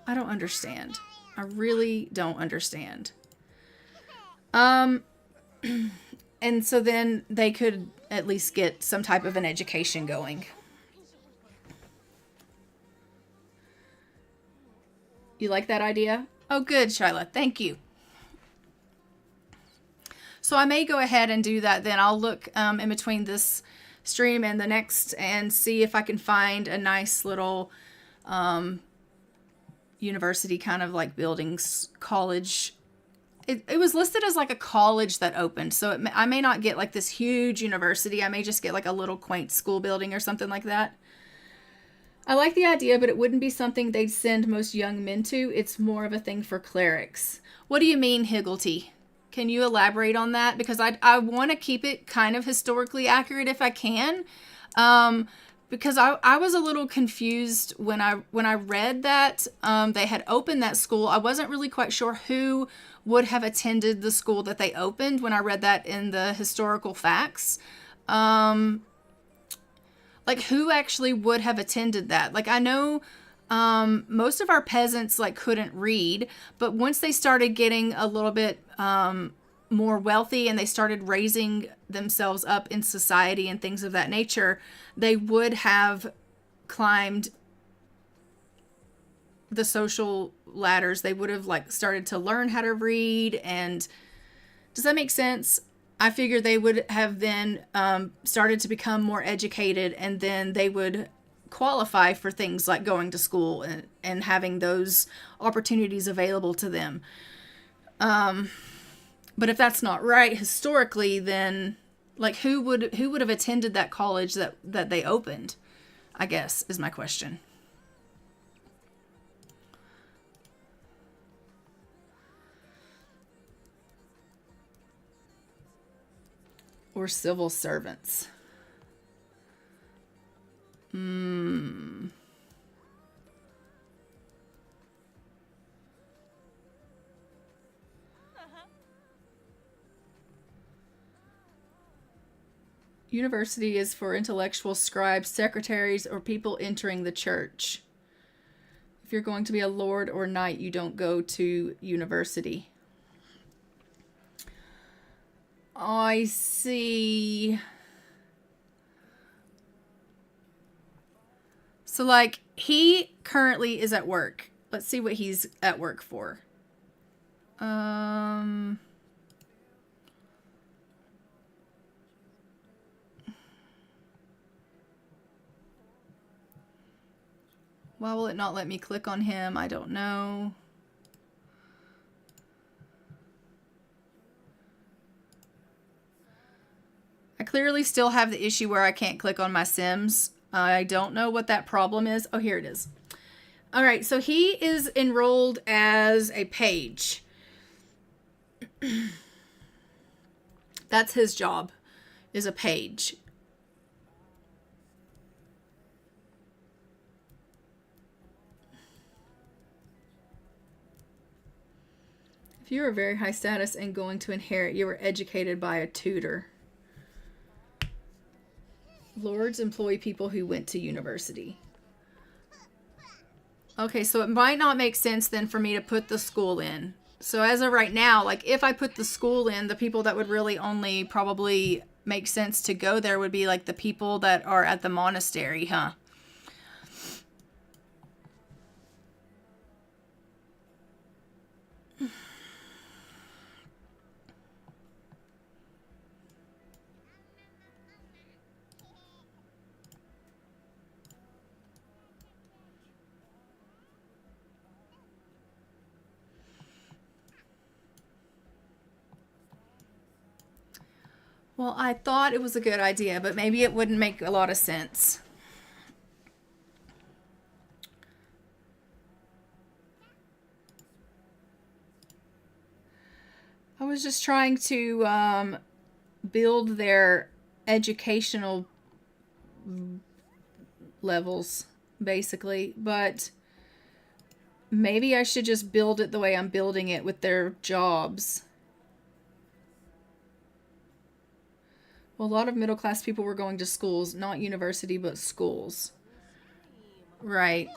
I don't understand. I really don't understand. And so then they could at least get some type of an education going. You like that idea? Oh, good, Shyla. Thank you. So I may go ahead and do that then. I'll look in between this stream and the next and see if I can find a nice little university kind of like buildings, college. It was listed as like a college that opened. So I may not get like this huge university. I may just get like a little quaint school building or something like that. I like the idea, but it wouldn't be something they'd send most young men to. It's more of a thing for clerics. What do you mean, Higglety? Can you elaborate on that? Because I want to keep it kind of historically accurate if I can. Because I was a little confused when I read that they had opened that school. I wasn't really quite sure who would have attended the school that they opened when I read that in the historical facts. Like who actually would have attended that? Like I know most of our peasants like couldn't read, but once they started getting a little bit more wealthy and they started raising themselves up in society and things of that nature, they would have climbed the social ladders. They would have like started to learn how to read. And does that make sense? I figured they would have then started to become more educated, and then they would qualify for things like going to school and having those opportunities available to them. But if that's not right historically, then like who would have attended that college that they opened, I guess, is my question. Or civil servants. University is for intellectual scribes, secretaries, or people entering the church. If you're going to be a lord or knight, you don't go to university. I see. So, like, he currently is at work. Let's see what he's at work for. Why will it not let me click on him? I don't know. I clearly still have the issue where I can't click on my Sims. I don't know what that problem is. Oh, here it is. All right, so he is enrolled as a page. That's his job, is a page. If you are very high status and going to inherit, you were educated by a tutor. Lords employ people who went to university. Okay, so it might not make sense then for me to put the school in. So as of right now, like if I put the school in, the people that would really only probably make sense to go there would be like the people that are at the monastery, huh? Well, I thought it was a good idea, but maybe it wouldn't make a lot of sense. I was just trying to build their educational levels, basically, but Maybe I should just build it the way I'm building it with their jobs. Well, a lot of middle class people were going to schools, not university, but schools. Right.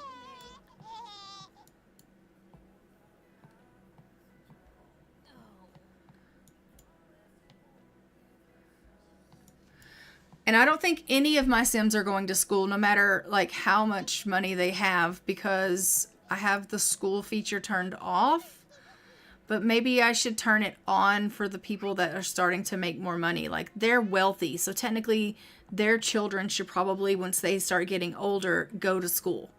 And I don't think any of my Sims are going to school, no matter like how much money they have, because I have the school feature turned off. But maybe I should turn it on for the people that are starting to make more money. Like, they're wealthy, so technically their children should probably, once they start getting older, go to school.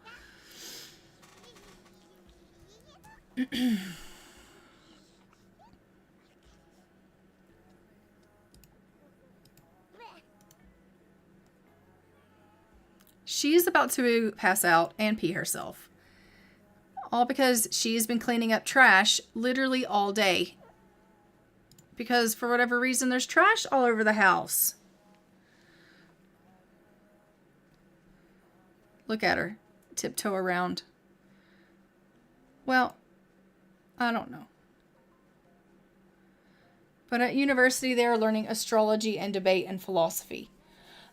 She's about to pass out and pee herself. All because she's been cleaning up trash literally all day. Because for whatever reason, there's trash all over the house. Look at her. Tiptoe around. Well, I don't know. But at university, they're learning astrology and debate and philosophy.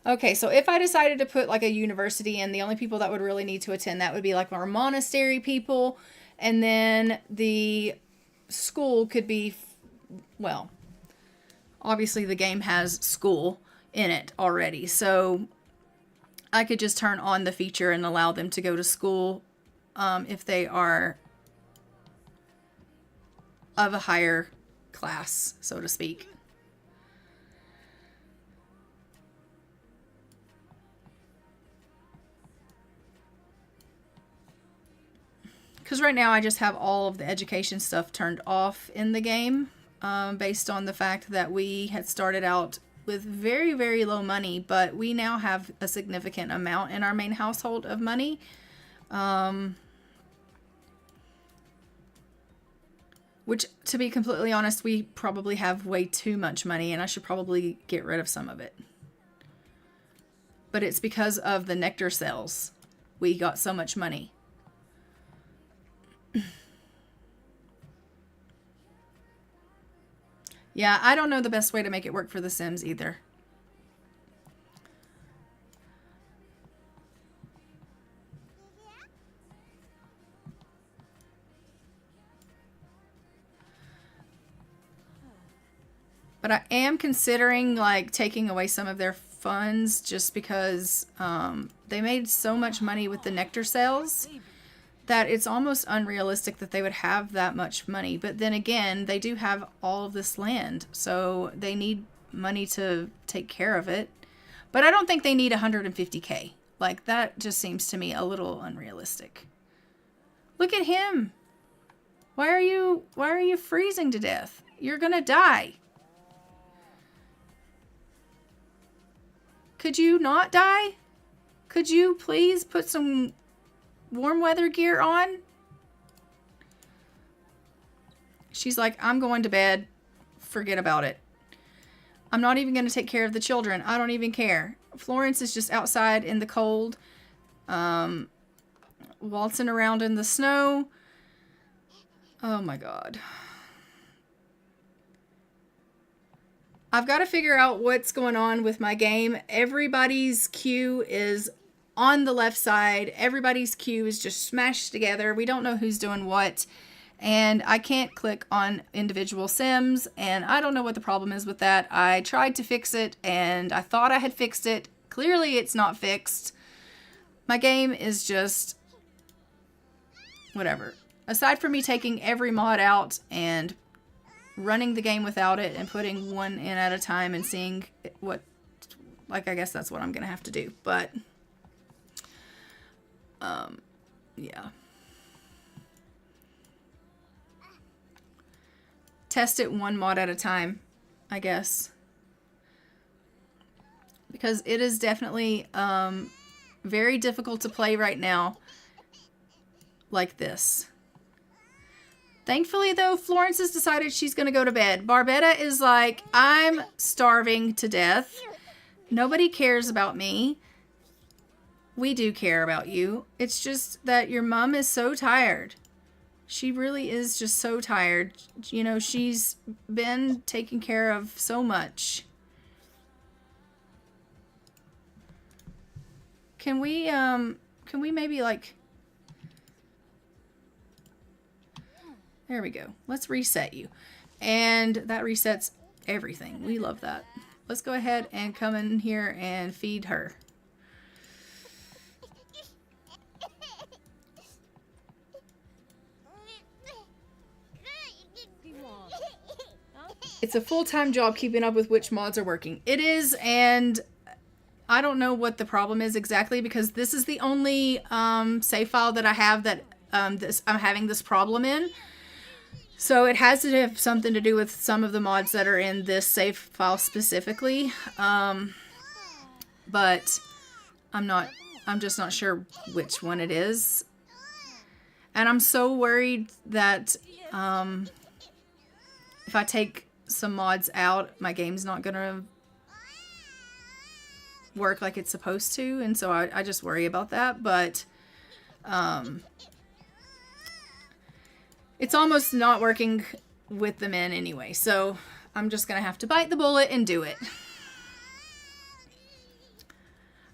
Okay, so if I decided to put like a university in, the only people that would really need to attend that would be like our monastery people. And then the school could be, well, obviously the game has school in it already. So I could just turn on the feature and allow them to go to school if they are of a higher class, so to speak. Because right now I just have all of the education stuff turned off in the game based on the fact that we had started out with very, very low money, but we now have a significant amount in our main household of money. Which, to be completely honest, we probably have way too much money, and I should probably get rid of some of it. But it's because of the nectar sales. We got so much money. Yeah, I don't know the best way to make it work for The Sims either. But I am considering like taking away some of their funds just because they made so much money with the nectar sales that it's almost unrealistic that they would have that much money. But then again, they do have all of this land, so they need money to take care of it. But I don't think they need 150K. Like, that just seems to me a little unrealistic. Look at him. Why are you freezing to death? You're gonna die. Could you not die? Could you please put some warm weather gear on? She's like, I'm going to bed. Forget about it. I'm not even going to take care of the children. I don't even care. Florence is just outside in the cold, waltzing around in the snow. Oh my God. I've got to figure out what's going on with my game. Everybody's queue is on the left side. Everybody's queue is just smashed together. We don't know who's doing what. And I can't click on individual Sims. And I don't know what the problem is with that. I tried to fix it and I thought I had fixed it. Clearly it's not fixed. My game is just whatever. Aside from me taking every mod out and running the game without it and putting one in at a time and seeing what, like, I guess that's what I'm going to have to do. But, yeah. Test it one mod at a time, I guess. Because it is definitely very difficult to play right now like this. Thankfully, though, Florence has decided she's going to go to bed. Barbetta is like, I'm starving to death. Nobody cares about me. We do care about you. It's just that your mom is so tired. She really is just so tired. You know, she's been taking care of so much. Can we maybe like... There we go. Let's reset you. And that resets everything. We love that. Let's go ahead and come in here and feed her. It's a full-time job keeping up with which mods are working. It is, and I don't know what the problem is exactly, because this is the only save file that I have that I'm having this problem in. So it has to have something to do with some of the mods that are in this save file specifically. But I'm just not sure which one it is. And I'm so worried that if I take some mods out, my game's not gonna work like it's supposed to, and so I just worry about that. But it's almost not working with them in anyway, so I'm just gonna have to bite the bullet and do it.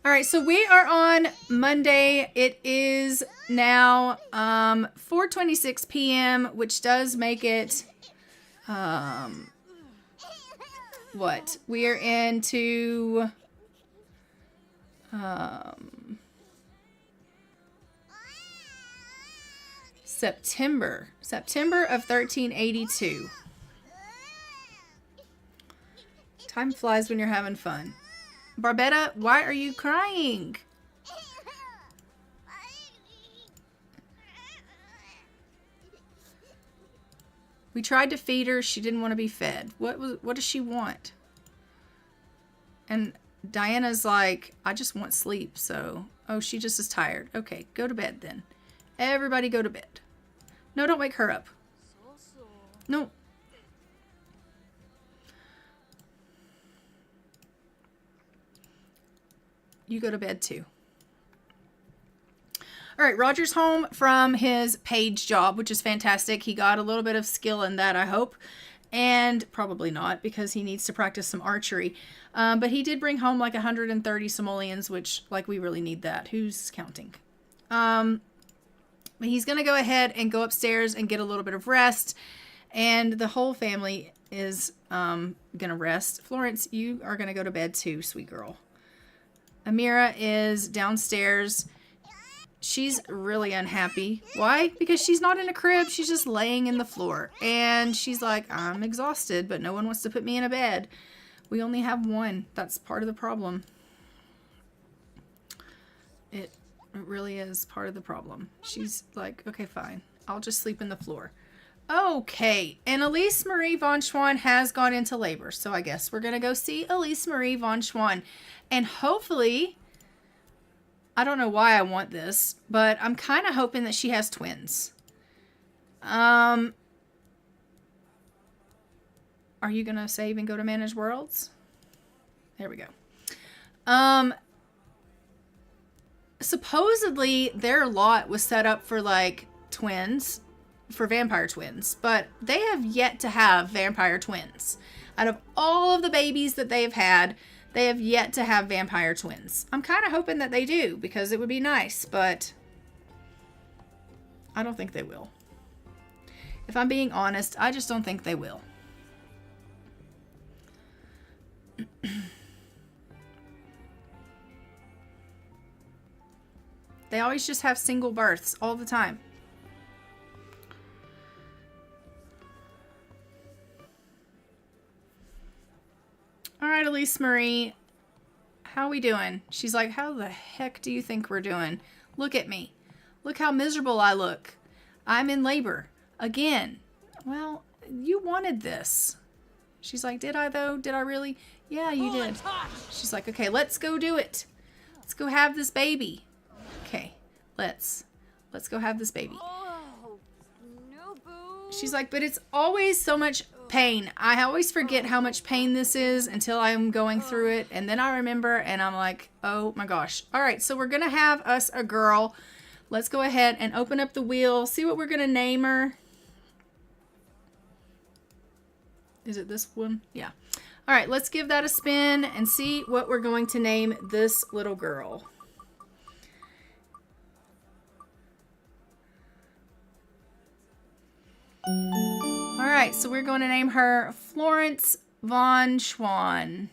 Alright, so we are on Monday. It is now 4:26 p.m., which does make it what? We are into September of 1382. Time flies when you're having fun. Barbetta, why are you crying? We tried to feed her. She didn't want to be fed. What does she want? And Diana's like, I just want sleep. So, oh, she just is tired. Okay, go to bed then. Everybody go to bed. No, don't wake her up. No. You go to bed too. All right, Roger's home from his page job, which is fantastic. He got a little bit of skill in that, I hope. And probably not, because he needs to practice some archery. But he did bring home like 130 simoleons, which, like, we really need that. Who's counting? But he's going to go ahead and go upstairs and get a little bit of rest. And the whole family is going to rest. Florence, you are going to go to bed too, sweet girl. Amira is downstairs. She's really unhappy. Why? Because she's not in a crib. She's just laying in the floor. And she's like, I'm exhausted, but no one wants to put me in a bed. We only have one. That's part of the problem. It really is part of the problem. She's like, okay, fine. I'll just sleep in the floor. Okay. And Elise Marie von Schwan has gone into labor. So I guess we're going to go see Elise Marie von Schwan. And hopefully... I don't know why I want this, but I'm kind of hoping that she has twins. Are you going to save and go to Manage Worlds? There we go. Supposedly their lot was set up for like twins, for vampire twins, but they have yet to have vampire twins. Out of all of the babies that they've had, they have yet to have vampire twins. I'm kind of hoping that they do, because it would be nice, but I don't think they will. If I'm being honest, I just don't think they will. They always just have single births all the time. All right, Elise Marie, how we doing? She's like, how the heck do you think we're doing? Look at me. Look how miserable I look. I'm in labor. Again. Well, you wanted this. She's like, did I though? Did I really? Yeah, you did. She's like, okay, let's go do it. Let's go have this baby. Okay, let's go have this baby. She's like, but it's always so much pain. I always forget how much pain this is until I'm going through it, and then I remember and I'm like, oh my gosh. All right, so we're gonna have us a girl. let's go ahead and open up the wheel, see what we're going to name her. Is it this one? Yeah. All right, let's give that a spin and see what we're going to name this little girl. All right, so we're going to name her Florence von Schwan.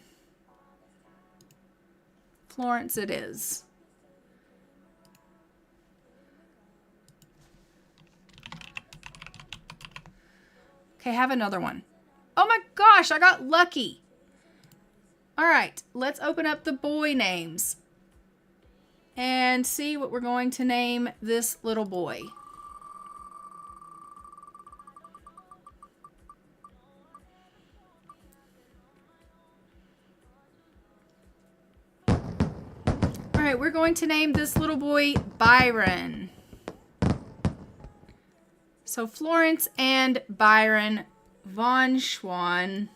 Florence it is. Okay, have another one. Oh my gosh, I got lucky. All right, let's open up the boy names and see what we're going to name this little boy. All right, we're going to name this little boy Byron. So Florence and Byron von Schwan.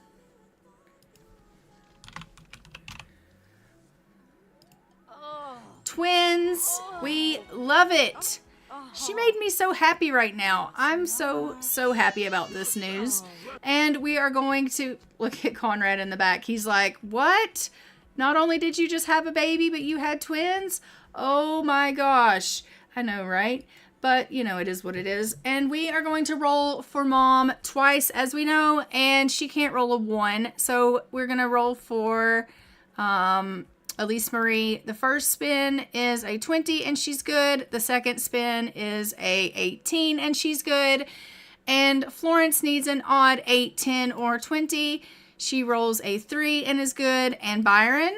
Twins, we love it. She made me so happy right now. I'm so happy about this news. And we are going to look at Conrad in the back. He's like, what? Not only did you just have a baby, but you had twins? Oh my gosh. I know, right? But, you know, it is what it is. And we are going to roll for Mom twice, as we know. And she can't roll a 1. So we're going to roll for Elise Marie. The first spin is a 20, and she's good. The second spin is a 18, and she's good. And Florence needs an odd 8, 10, or 20. She rolls a 3 and is good. And Byron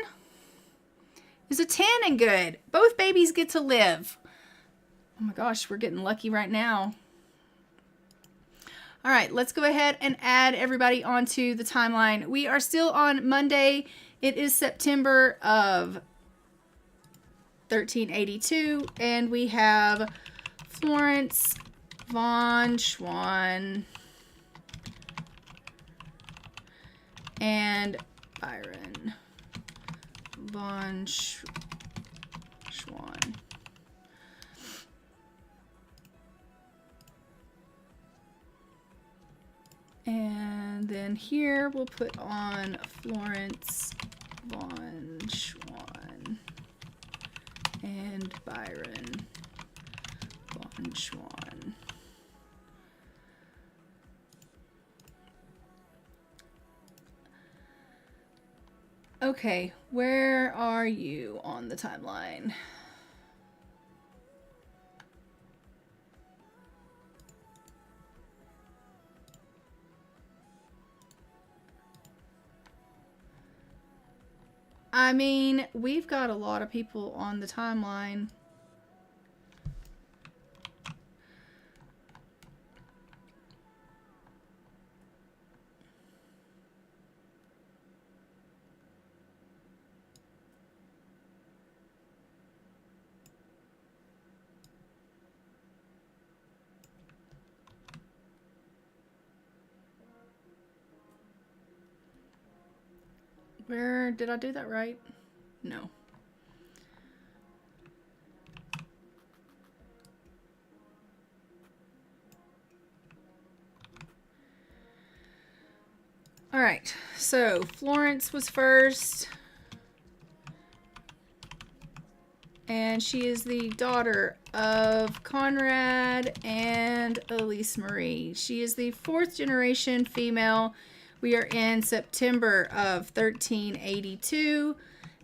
is a 10 and good. Both babies get to live. Oh my gosh, we're getting lucky right now. All right, let's go ahead and add everybody onto the timeline. We are still on Monday. It is September of 1382, and we have Florence von Schwan and Byron von Schwan. And then here we'll put on Florence von Schwan and Byron von Schwan. Okay, where are you on the timeline? I mean, we've got a lot of people on the timeline. Where did I do that right? No. All right, so Florence was first. And she is the daughter of Conrad and Elise Marie. She is the 4th generation female. We are in September of 1382,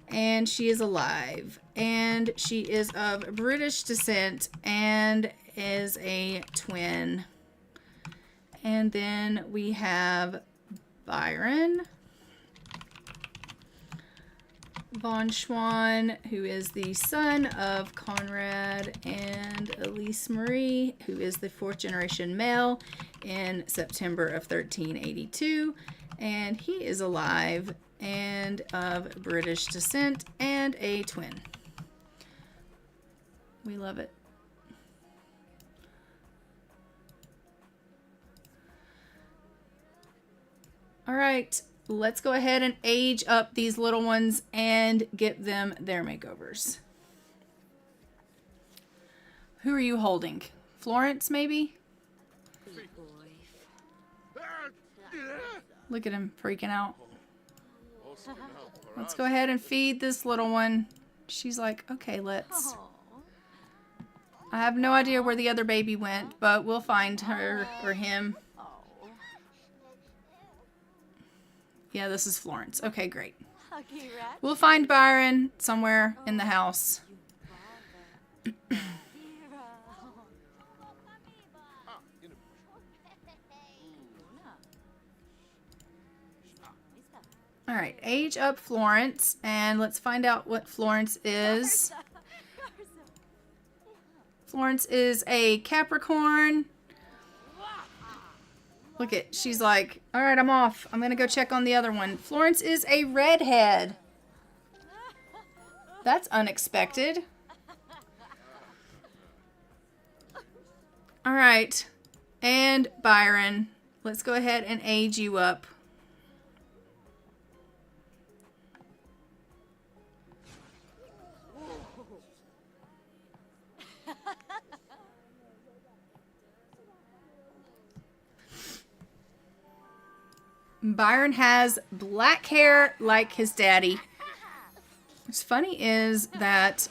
and she is alive. And she is of British descent and is a twin. And then we have Byron von Schwan, who is the son of Conrad and Elise Marie, who is the 4th generation male in September of 1382, and he is alive and of British descent and a twin. We love it. All right. Let's go ahead and age up these little ones and get them their makeovers. Who are you holding? Florence, maybe? Look at him freaking out. Let's go ahead and feed this little one. She's like, okay, let's. I have no idea where the other baby went, but we'll find her or him. Yeah, this is Florence. Okay, great. We'll find Byron somewhere in the house. All right, age up Florence, and let's find out what Florence is. Florence is a Capricorn. Look at, she's like, all right, I'm off. I'm going to go check on the other one. Florence is a redhead. That's unexpected. All right, and Byron, let's go ahead and age you up. Byron has black hair like his daddy. What's funny is that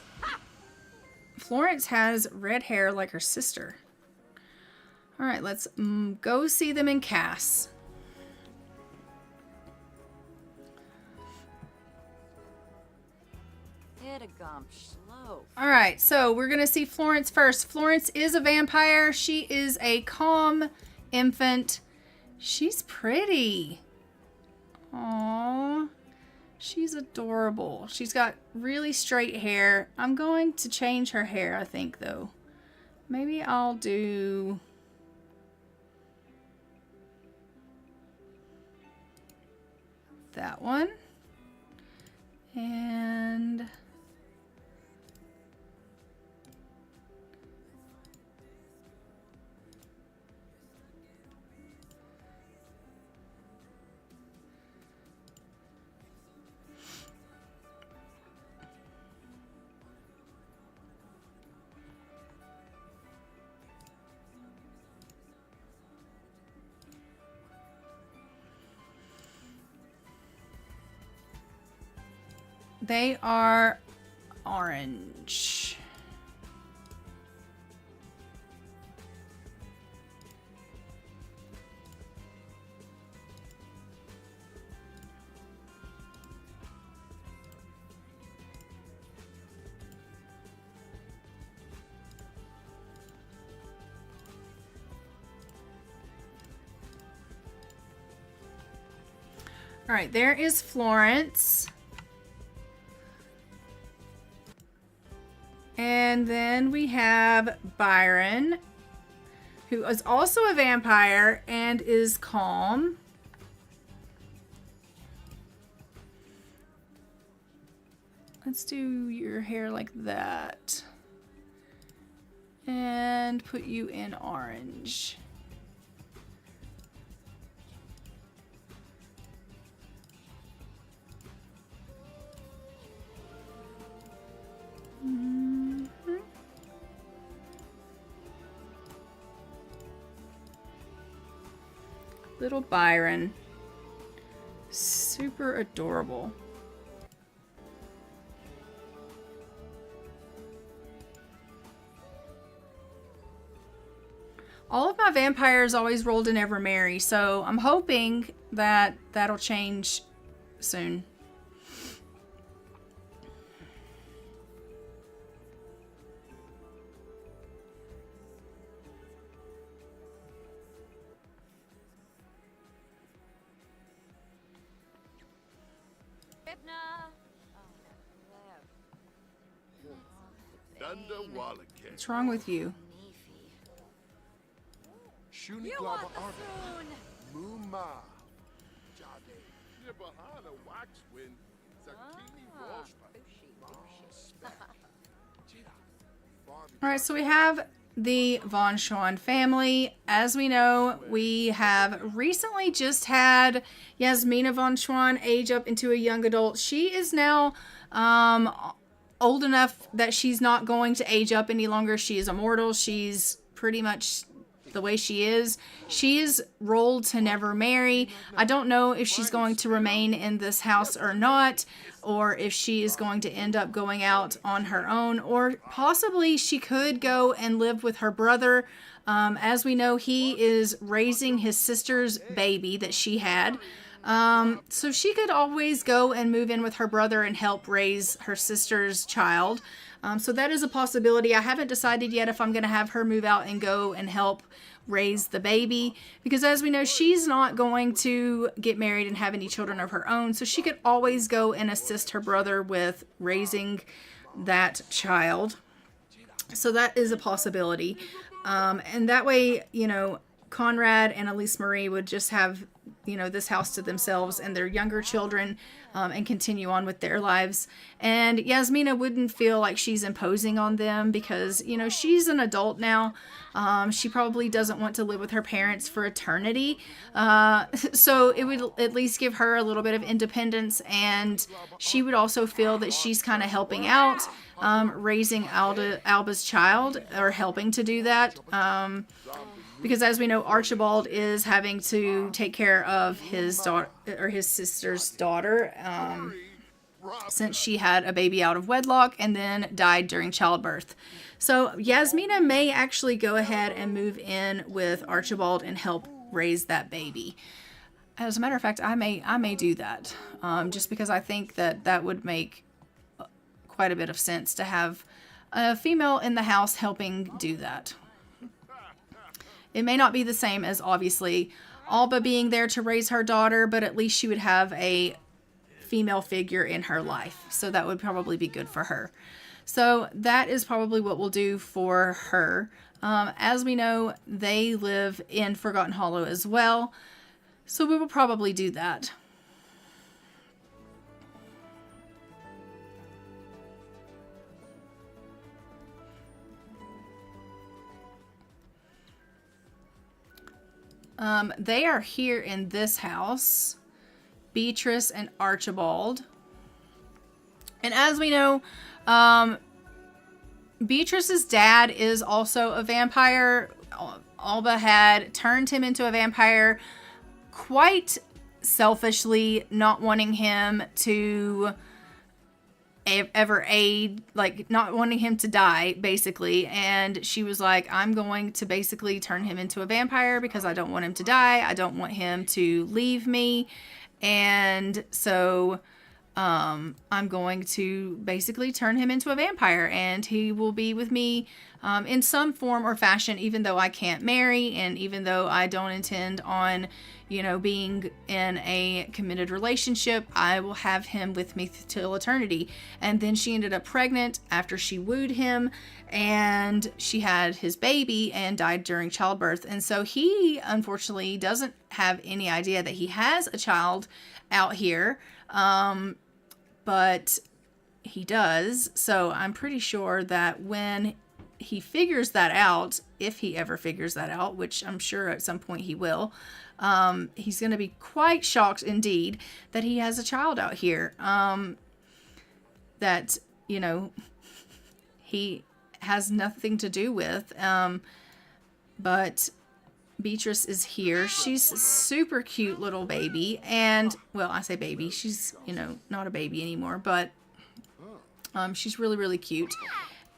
Florence has red hair like her sister. All right, let's go see them in Cass. All right, so we're going to see Florence first. Florence is a vampire. She is a calm infant. She's pretty. Aww. She's adorable. She's got really straight hair. I'm going to change her hair, I think, though. Maybe I'll do... that one. And... they are orange. All right, there is Florence. And then we have Byron, who is also a vampire and is calm. Let's do your hair like that. And put you in orange. Little Byron. Super adorable. All of my vampires always rolled and never marry, so I'm hoping that that'll change soon. What's wrong with you? All right, so we have the Von Schwan family. As we know, we have recently just had Yasmina Von Schwan age up into a young adult. She is now old enough that she's not going to age up any longer. She is immortal. She's pretty much the way she is. She is rolled to never marry. I don't know if she's going to remain in this house or not, or if she is going to end up going out on her own, or possibly she could go and live with her brother. As we know, he is raising his sister's baby that she had. So she could always go and move in with her brother and help raise her sister's child. So that is a possibility. I haven't decided yet if I'm going to have her move out and go and help raise the baby, because as we know, she's not going to get married and have any children of her own. So she could always go and assist her brother with raising that child. So that is a possibility. And that way, Conrad and Elise Marie would just have, this house to themselves and their younger children, and continue on with their lives. And Yasmina wouldn't feel like she's imposing on them because, she's an adult now. She probably doesn't want to live with her parents for eternity. So it would at least give her a little bit of independence, and she would also feel that she's kind of helping out, raising Alba's child, or helping to do that. Because as we know, Archibald is having to take care of his daughter, or his sister's daughter, since she had a baby out of wedlock and then died during childbirth. So Yasmina may actually go ahead and move in with Archibald and help raise that baby. As a matter of fact, I may do that, just because I think that would make quite a bit of sense to have a female in the house helping do that. It may not be the same as, obviously, Alba being there to raise her daughter, but at least she would have a female figure in her life. So that would probably be good for her. So that is probably what we'll do for her. As we know, they live in Forgotten Hollow as well. So we will probably do that. They are here in this house, Beatrice and Archibald. And as we know, Beatrice's dad is also a vampire. Alba had turned him into a vampire quite selfishly, not wanting him to ever aid, like not wanting him to die, basically. And she was like, I'm going to basically turn him into a vampire because I don't want him to die. I don't want him to leave me. And so I'm going to basically turn him into a vampire, and he will be with me in some form or fashion, even though I can't marry, and even though I don't intend on, being in a committed relationship. I will have him with me till eternity. And then she ended up pregnant after she wooed him, and she had his baby and died during childbirth. And so he, unfortunately, doesn't have any idea that he has a child out here. But he does. So I'm pretty sure that when he figures that out, if he ever figures that out, which I'm sure at some point he will, he's going to be quite shocked indeed that he has a child out here, that, he has nothing to do with. But Beatrice is here. She's a super cute little baby. And, well, I say baby. She's, not a baby anymore, but she's really, really cute.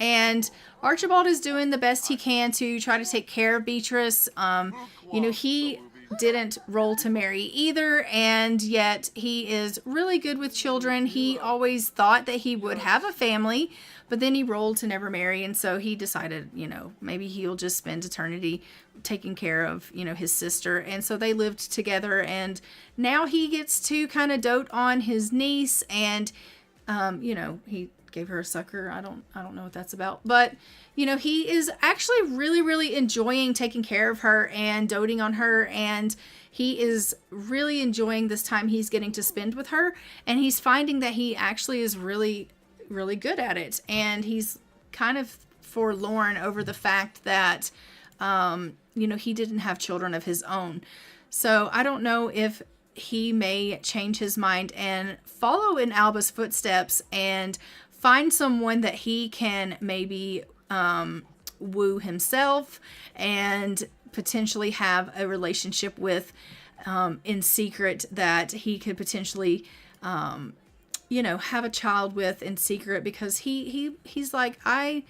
And Archibald is doing the best he can to try to take care of Beatrice. He didn't roll to marry either, and yet he is really good with children. He always thought that he would have a family, but then he rolled to never marry, and so he decided, maybe he'll just spend eternity taking care of, his sister. And so they lived together, and now he gets to kind of dote on his niece, and he gave her a sucker. I don't know what that's about, but he is actually really, really enjoying taking care of her and doting on her, and he is really enjoying this time he's getting to spend with her, and he's finding that he actually is really, really good at it. And he's kind of forlorn over the fact that he didn't have children of his own. So I don't know if he may change his mind and follow in Alba's footsteps and find someone that he can maybe woo himself and potentially have a relationship with in secret, that he could potentially have a child with in secret, because he's like, I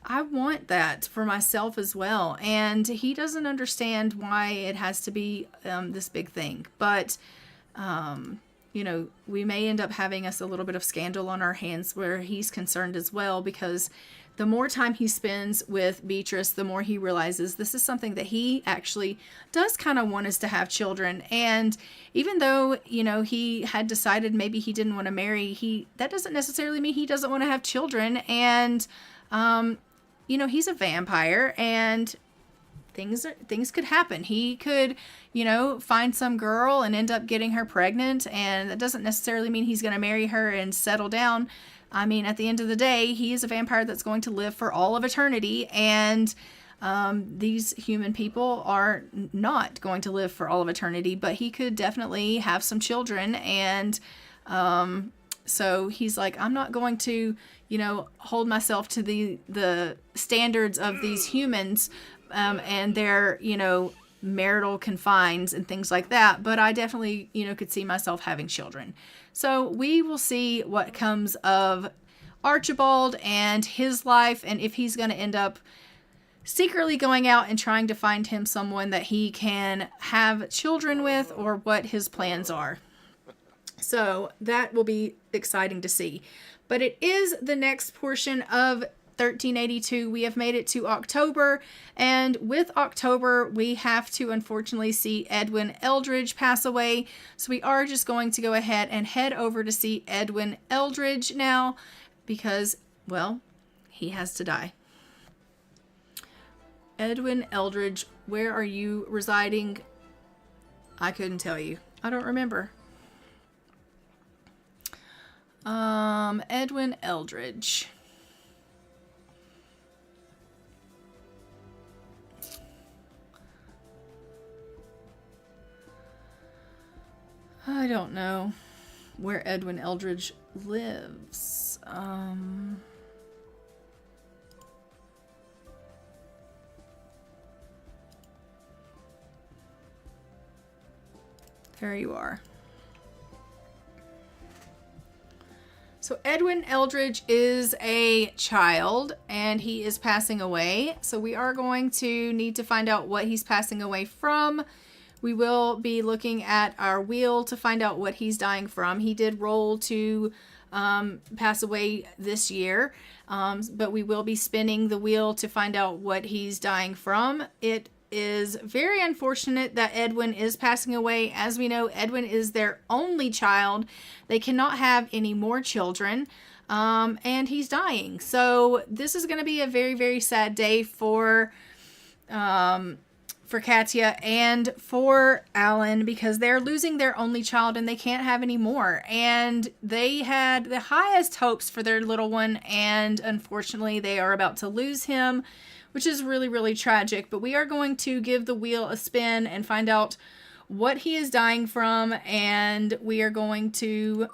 want that for myself as well. And he doesn't understand why it has to be this big thing. But, we may end up having us a little bit of scandal on our hands where he's concerned as well, because the more time he spends with Beatrice, the more he realizes this is something that he actually does kind of want us to have children. And even though, he had decided maybe he didn't want to marry, that doesn't necessarily mean he doesn't want to have children. And, he's a vampire, and things could happen. He could, find some girl and end up getting her pregnant. And that doesn't necessarily mean he's going to marry her and settle down. I mean, at the end of the day, he is a vampire that's going to live for all of eternity, and these human people are not going to live for all of eternity, but he could definitely have some children. And so he's like, I'm not going to, hold myself to the standards of these humans and their, marital confines and things like that, but I definitely, could see myself having children. So we will see what comes of Archibald and his life, and if he's going to end up secretly going out and trying to find him someone that he can have children with, or what his plans are. So that will be exciting to see. But it is the next portion of 1382. We have made it to October, and with October we have to unfortunately see Edwin Eldridge pass away. So we are just going to go ahead and head over to see Edwin Eldridge now, because, well, he has to die. Edwin Eldridge, where are you residing? I couldn't tell you. I don't remember. Edwin Eldridge. I don't know where Edwin Eldridge lives. There you are. So Edwin Eldridge is a child, and he is passing away. So we are going to need to find out what he's passing away from. We will be looking at our wheel to find out what he's dying from. He did roll to pass away this year, but we will be spinning the wheel to find out what he's dying from. It is very unfortunate that Edwin is passing away. As we know, Edwin is their only child. They cannot have any more children, and he's dying. So this is going to be a very, very sad day for Katya and for Alan, because they're losing their only child and they can't have any more. And they had the highest hopes for their little one, and unfortunately they are about to lose him, which is really, really tragic. But we are going to give the wheel a spin and find out what he is dying from, and we are going to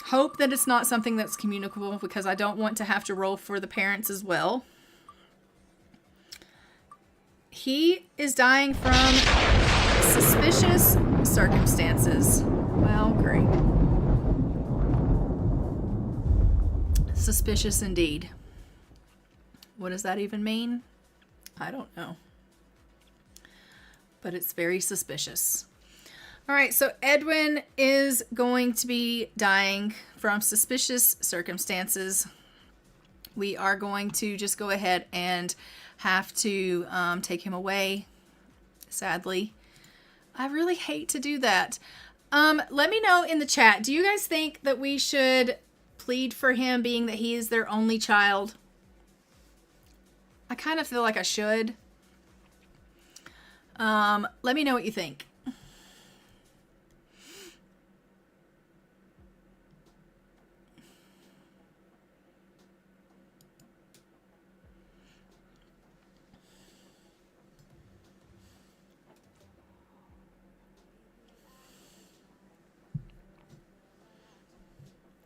hope that it's not something that's communicable, because I don't want to have to roll for the parents as well. He is dying from suspicious circumstances. Well, great. Suspicious indeed. What does that even mean? I don't know. But it's very suspicious. All right, so Edwin is going to be dying from suspicious circumstances. We are going to just go ahead and have to take him away, sadly. I really hate to do that. Let me know in the chat, do you guys think that we should plead for him, being that he is their only child? I kind of feel like I should. Let me know what you think.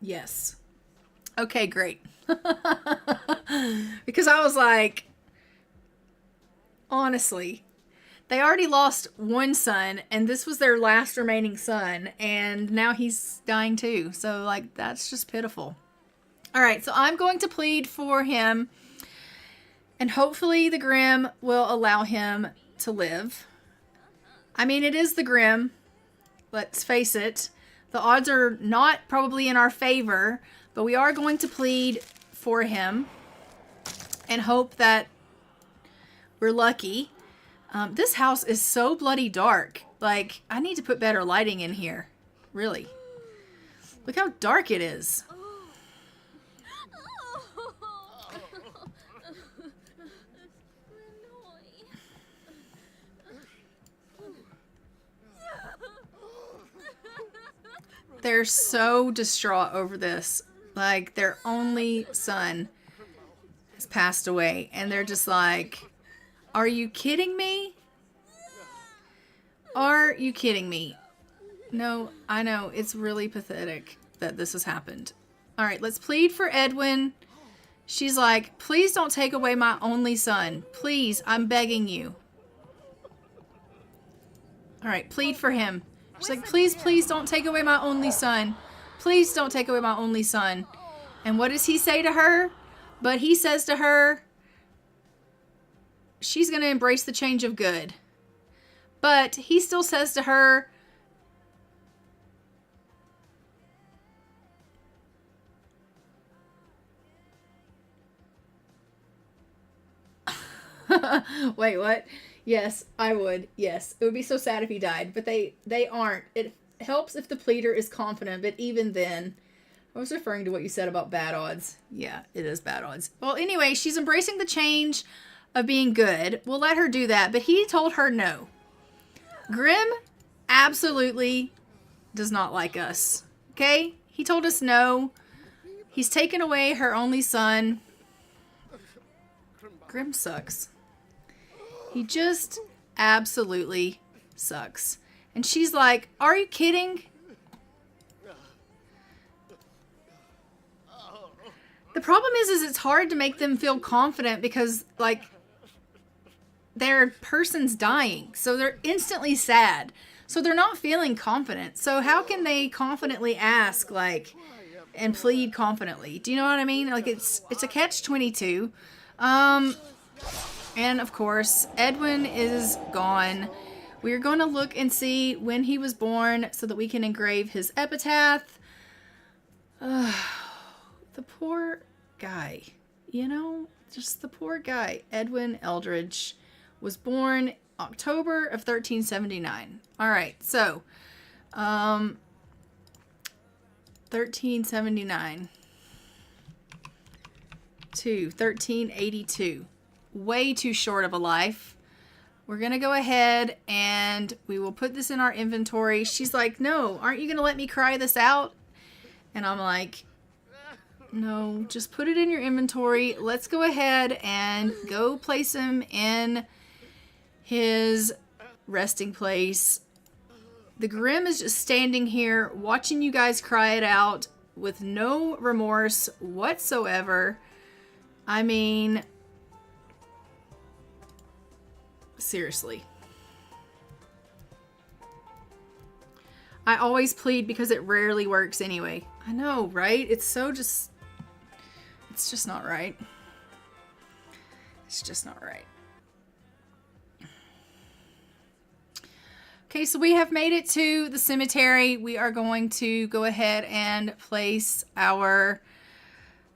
Yes, Okay, great. Because I was like, honestly, they already lost one son, and this was their last remaining son, and now he's dying too. So, like, that's just pitiful. All right, so I'm going to plead for him, and hopefully the Grimm will allow him to live. I mean, it is the Grimm. Let's face it. The odds are not probably in our favor, but we are going to plead for him and hope that we're lucky. This house is so bloody dark. Like, I need to put better lighting in here. Really. Look how dark it is. They're so distraught over this. Like, their only son has passed away. And they're just like, are you kidding me? Are you kidding me? No, I know. It's really pathetic that this has happened. All right, let's plead for Edwin. She's like, please don't take away my only son. Please, I'm begging you. All right, plead for him. She's like, please, please don't take away my only son. Please don't take away my only son. And what does he say to her? But he says to her, she's going to embrace the change of good. But he still says to her, wait, what? Yes, I would. Yes. It would be so sad if he died, but they aren't. It helps if the pleader is confident, but even then, I was referring to what you said about bad odds. Yeah, it is bad odds. Well, anyway, she's embracing the change of being good. We'll let her do that, but he told her no. Grimm absolutely does not like us. Okay? He told us no. He's taken away her only son. Grimm sucks. He just absolutely sucks. And she's like, are you kidding? The problem is it's hard to make them feel confident because, like, their person's dying. So they're instantly sad. So they're not feeling confident. So how can they confidently ask, like, and plead confidently? Do you know what I mean? Like, it's a catch-22. And of course, Edwin is gone. We're going to look and see when he was born so that we can engrave his epitaph. The poor guy, you know, just the poor guy. Edwin Eldridge was born October of 1379. All right, so 1379 to 1382. Way too short of a life. We're going to go ahead and we will put this in our inventory. She's like, no, aren't you going to let me cry this out? And I'm like, no, just put it in your inventory. Let's go ahead and go place him in his resting place. The Grimm is just standing here watching you guys cry it out with no remorse whatsoever. I mean, seriously. I always plead because it rarely works anyway. I know, right? It's just not right. It's just not right. Okay, so we have made it to the cemetery. We are going to go ahead and place our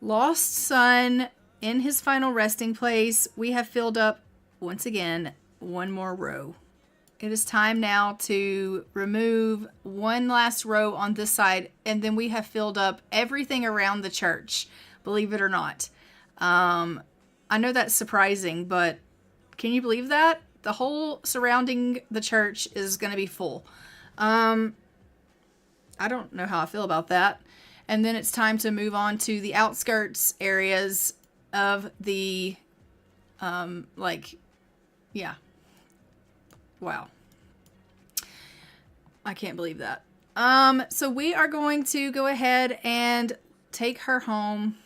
lost son in his final resting place. We have filled up, once again, one more row. It is time now to remove one last row on this side, and then we have filled up everything around the church, believe it or not. I know that's surprising, but can you believe that? The whole surrounding the church is going to be full. I don't know how I feel about that. And then it's time to move on to the outskirts areas of the, yeah. Wow. I can't believe that. So we are going to go ahead and take her home.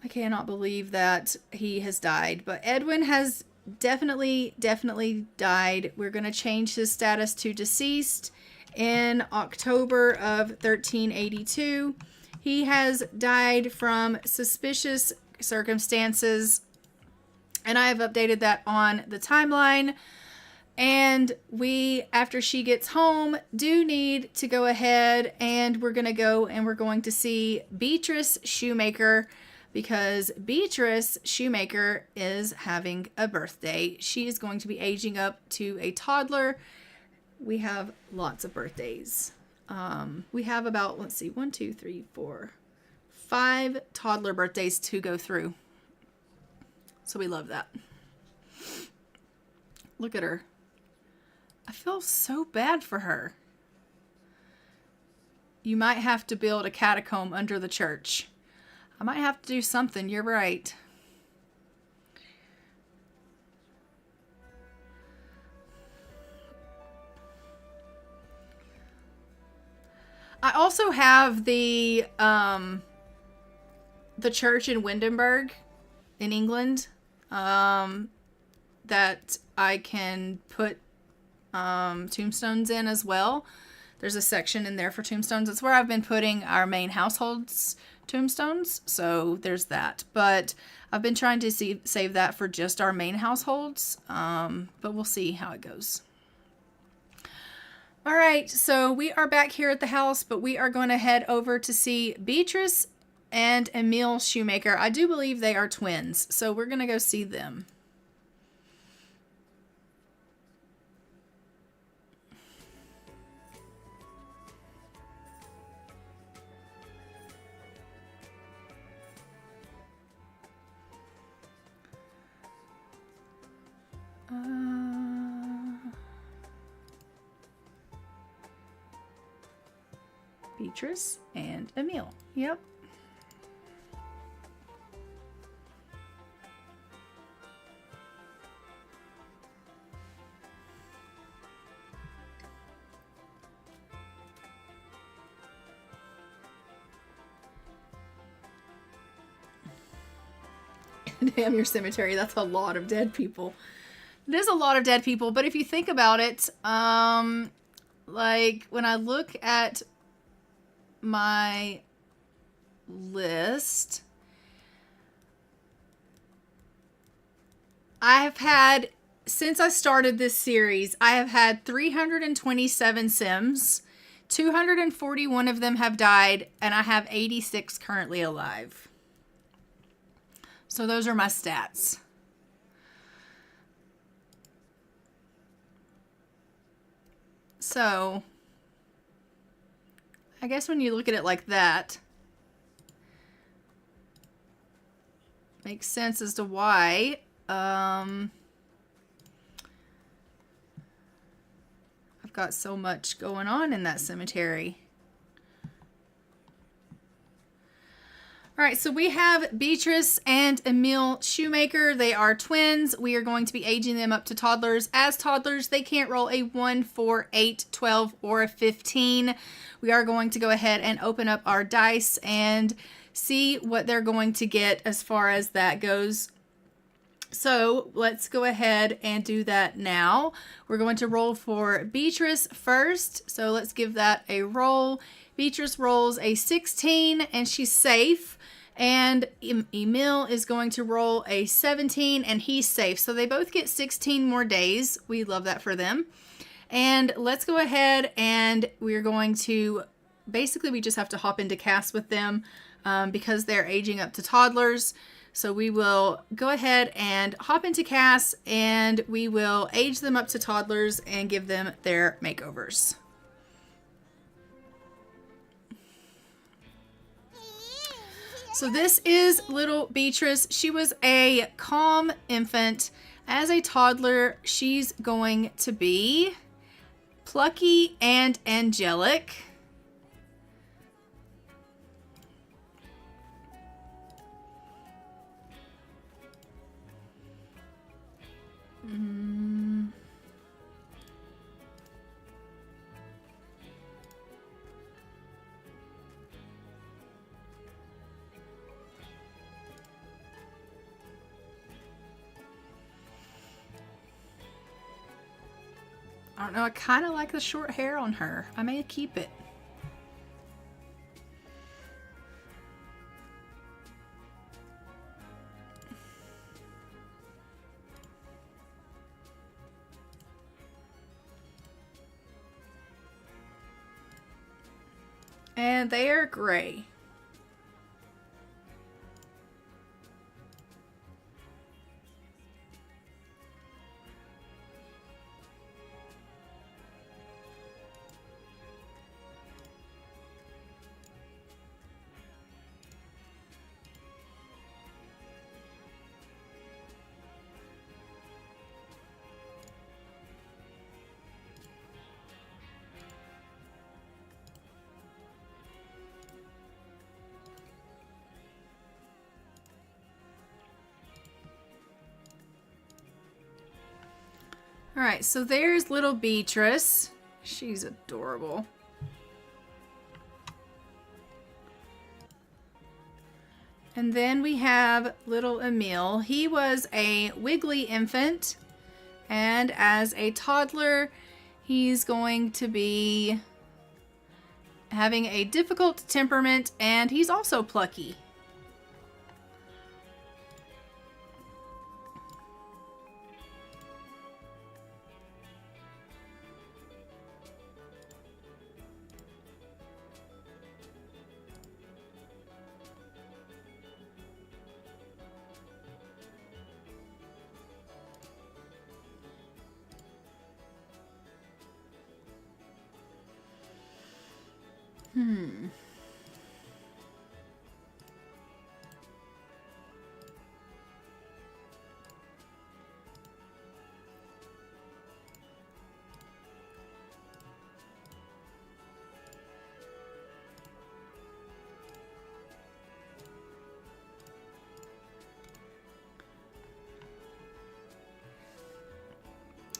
I cannot believe that he has died, but Edwin has definitely died. We're going to change his status to deceased in October of 1382. He has died from suspicious circumstances, and I have updated that on the timeline. And we, after she gets home, do need to go ahead and we're going to see Beatrice Shoemaker, because Beatrice Shoemaker is having a birthday. She is going to be aging up to a toddler. We have lots of birthdays. We have about, let's see, 1, 2, 3, 4, 5 toddler birthdays to go through. So we love that. Look at her. I feel so bad for her. You might have to build a catacomb under the church. I might have to do something. You're right. I also have the church in Windenburg in England that I can put tombstones in as well. There's a section in there for tombstones. It's where I've been putting our main household's tombstones, so there's that. But I've been trying to save that for just our main households, but we'll see how it goes. All right, so we are back here at the house, but we are going to head over to see Beatrice and Emil Shoemaker. I do believe they are twins, so we're going to go see them. Beatrice and Emil. Yep. Damn your cemetery. That's a lot of dead people. It is a lot of dead people, but if you think about it, like when I look at my list, I have had, since I started this series, I have had 327 Sims. 241 of them have died, and I have 86 currently alive. So those are my stats. So I guess when you look at it like that, makes sense as to why I've got so much going on in that cemetery. All right, so we have Beatrice and Emil Shoemaker. They are twins. We are going to be aging them up to toddlers. As toddlers, they can't roll a 1, 4, 8, 12, or a 15. We are going to go ahead and open up our dice and see what they're going to get as far as that goes. So let's go ahead and do that now. We're going to roll for Beatrice first. So let's give that a roll. Beatrice rolls a 16 and she's safe. And Emil is going to roll a 17 and he's safe. So they both get 16 more days. We love that for them. And let's go ahead and we're going to, basically we just have to hop into cast with them because they're aging up to toddlers. So we will go ahead and hop into cast and we will age them up to toddlers and give them their makeovers. So this is little Beatrice. She was a calm infant. As a toddler, she's going to be plucky and angelic. I don't know, I kind of like the short hair on her. I may keep it. And they are gray. All right, so there's little Beatrice. She's adorable. And then we have little Emil. He was a wiggly infant, and as a toddler, he's going to be having a difficult temperament, and he's also plucky.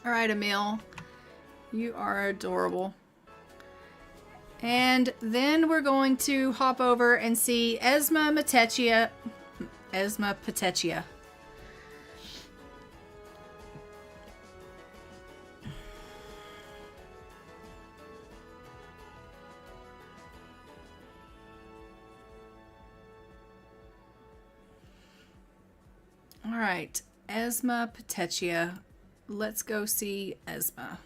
All right, Emil, you are adorable. And then we're going to hop over and see Esma Petechia. Esma Petechia. All right, Esma Petechia. Let's go see Esma.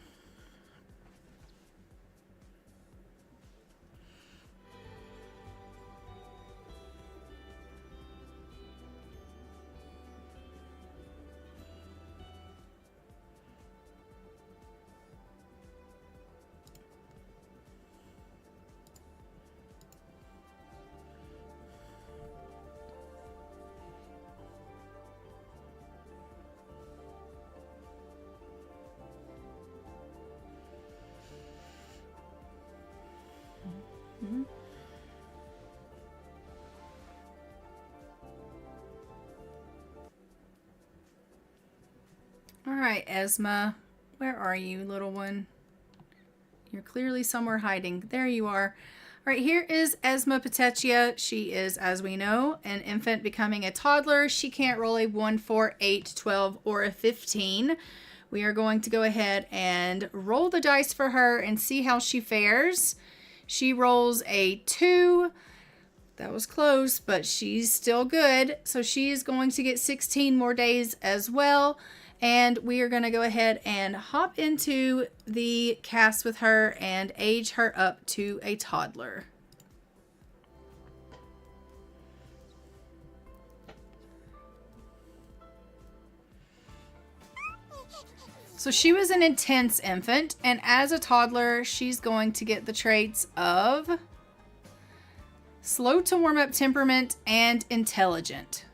All right, Esma, where are you, little one? You're clearly somewhere hiding. There you are. All right, here is Esma Petechia. She is, as we know, an infant becoming a toddler. She can't roll a 1, 4, 8, 12, or a 15. We are going to go ahead and roll the dice for her and see how she fares. She rolls a 2. That was close, but she's still good. So she is going to get 16 more days as well. And we are going to go ahead and hop into the cast with her and age her up to a toddler. So she was an intense infant, and as a toddler, she's going to get the traits of slow to warm up temperament and intelligent.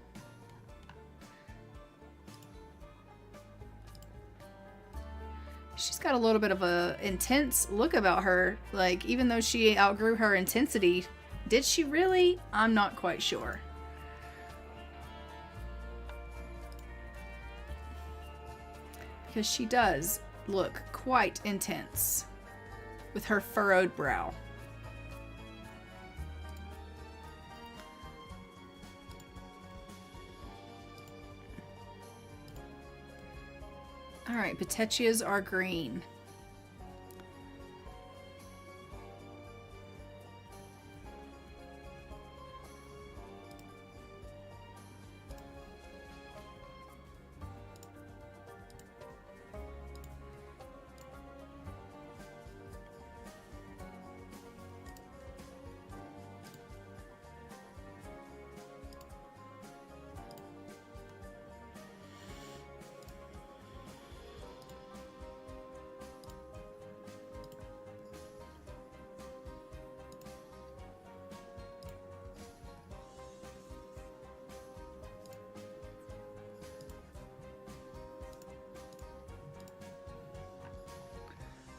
She's got a little bit of a intense look about her. Like, even though she outgrew her intensity, did she really? I'm not quite sure. Because she does look quite intense with her furrowed brow. All right, Petechias are green.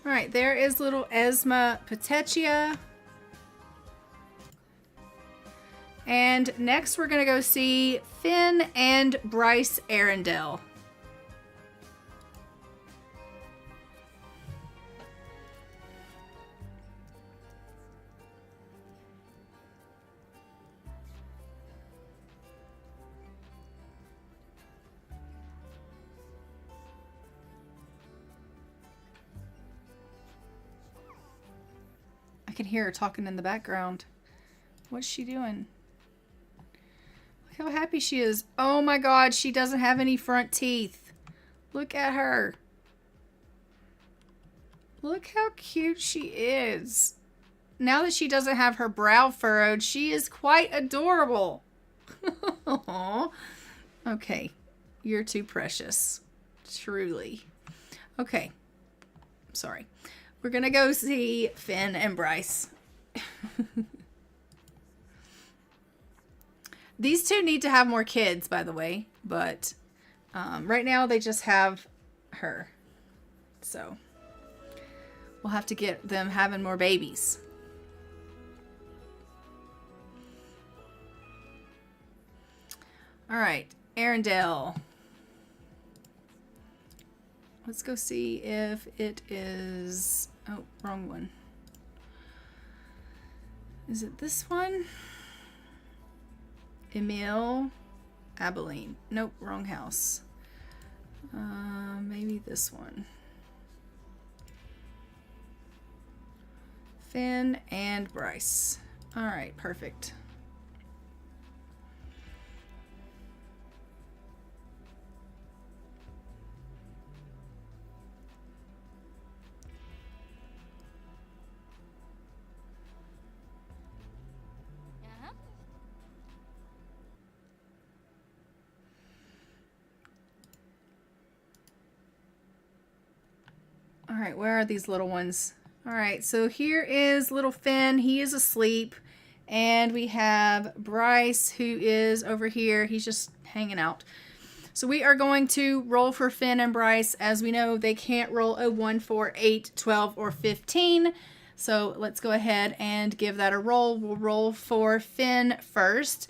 All right, there is little Esma Petechia. And next we're gonna go see Finn and Bryce Arundel. I can hear her talking in the background. What's she doing? Look how happy she is. Oh my God, she doesn't have any front teeth. Look at her. Look how cute she is. Now that she doesn't have her brow furrowed, she is quite adorable. Okay, you're too precious. Truly. Okay, sorry. We're gonna go see Finn and Bryce. These two need to have more kids, by the way, but right now they just have her. So we'll have to get them having more babies. All right, Arundel. Let's go see if it is... Oh, wrong one. Is it this one? Emil Abilene. Nope, wrong house. Maybe this one. Finn and Bryce. All right, perfect. All right, where are these little ones? All right, so here is little Finn. He is asleep. And we have Bryce, who is over here. He's just hanging out. So we are going to roll for Finn and Bryce. As we know, they can't roll a 1, 4, 8, 12, or 15. So let's go ahead and give that a roll. We'll roll for Finn first.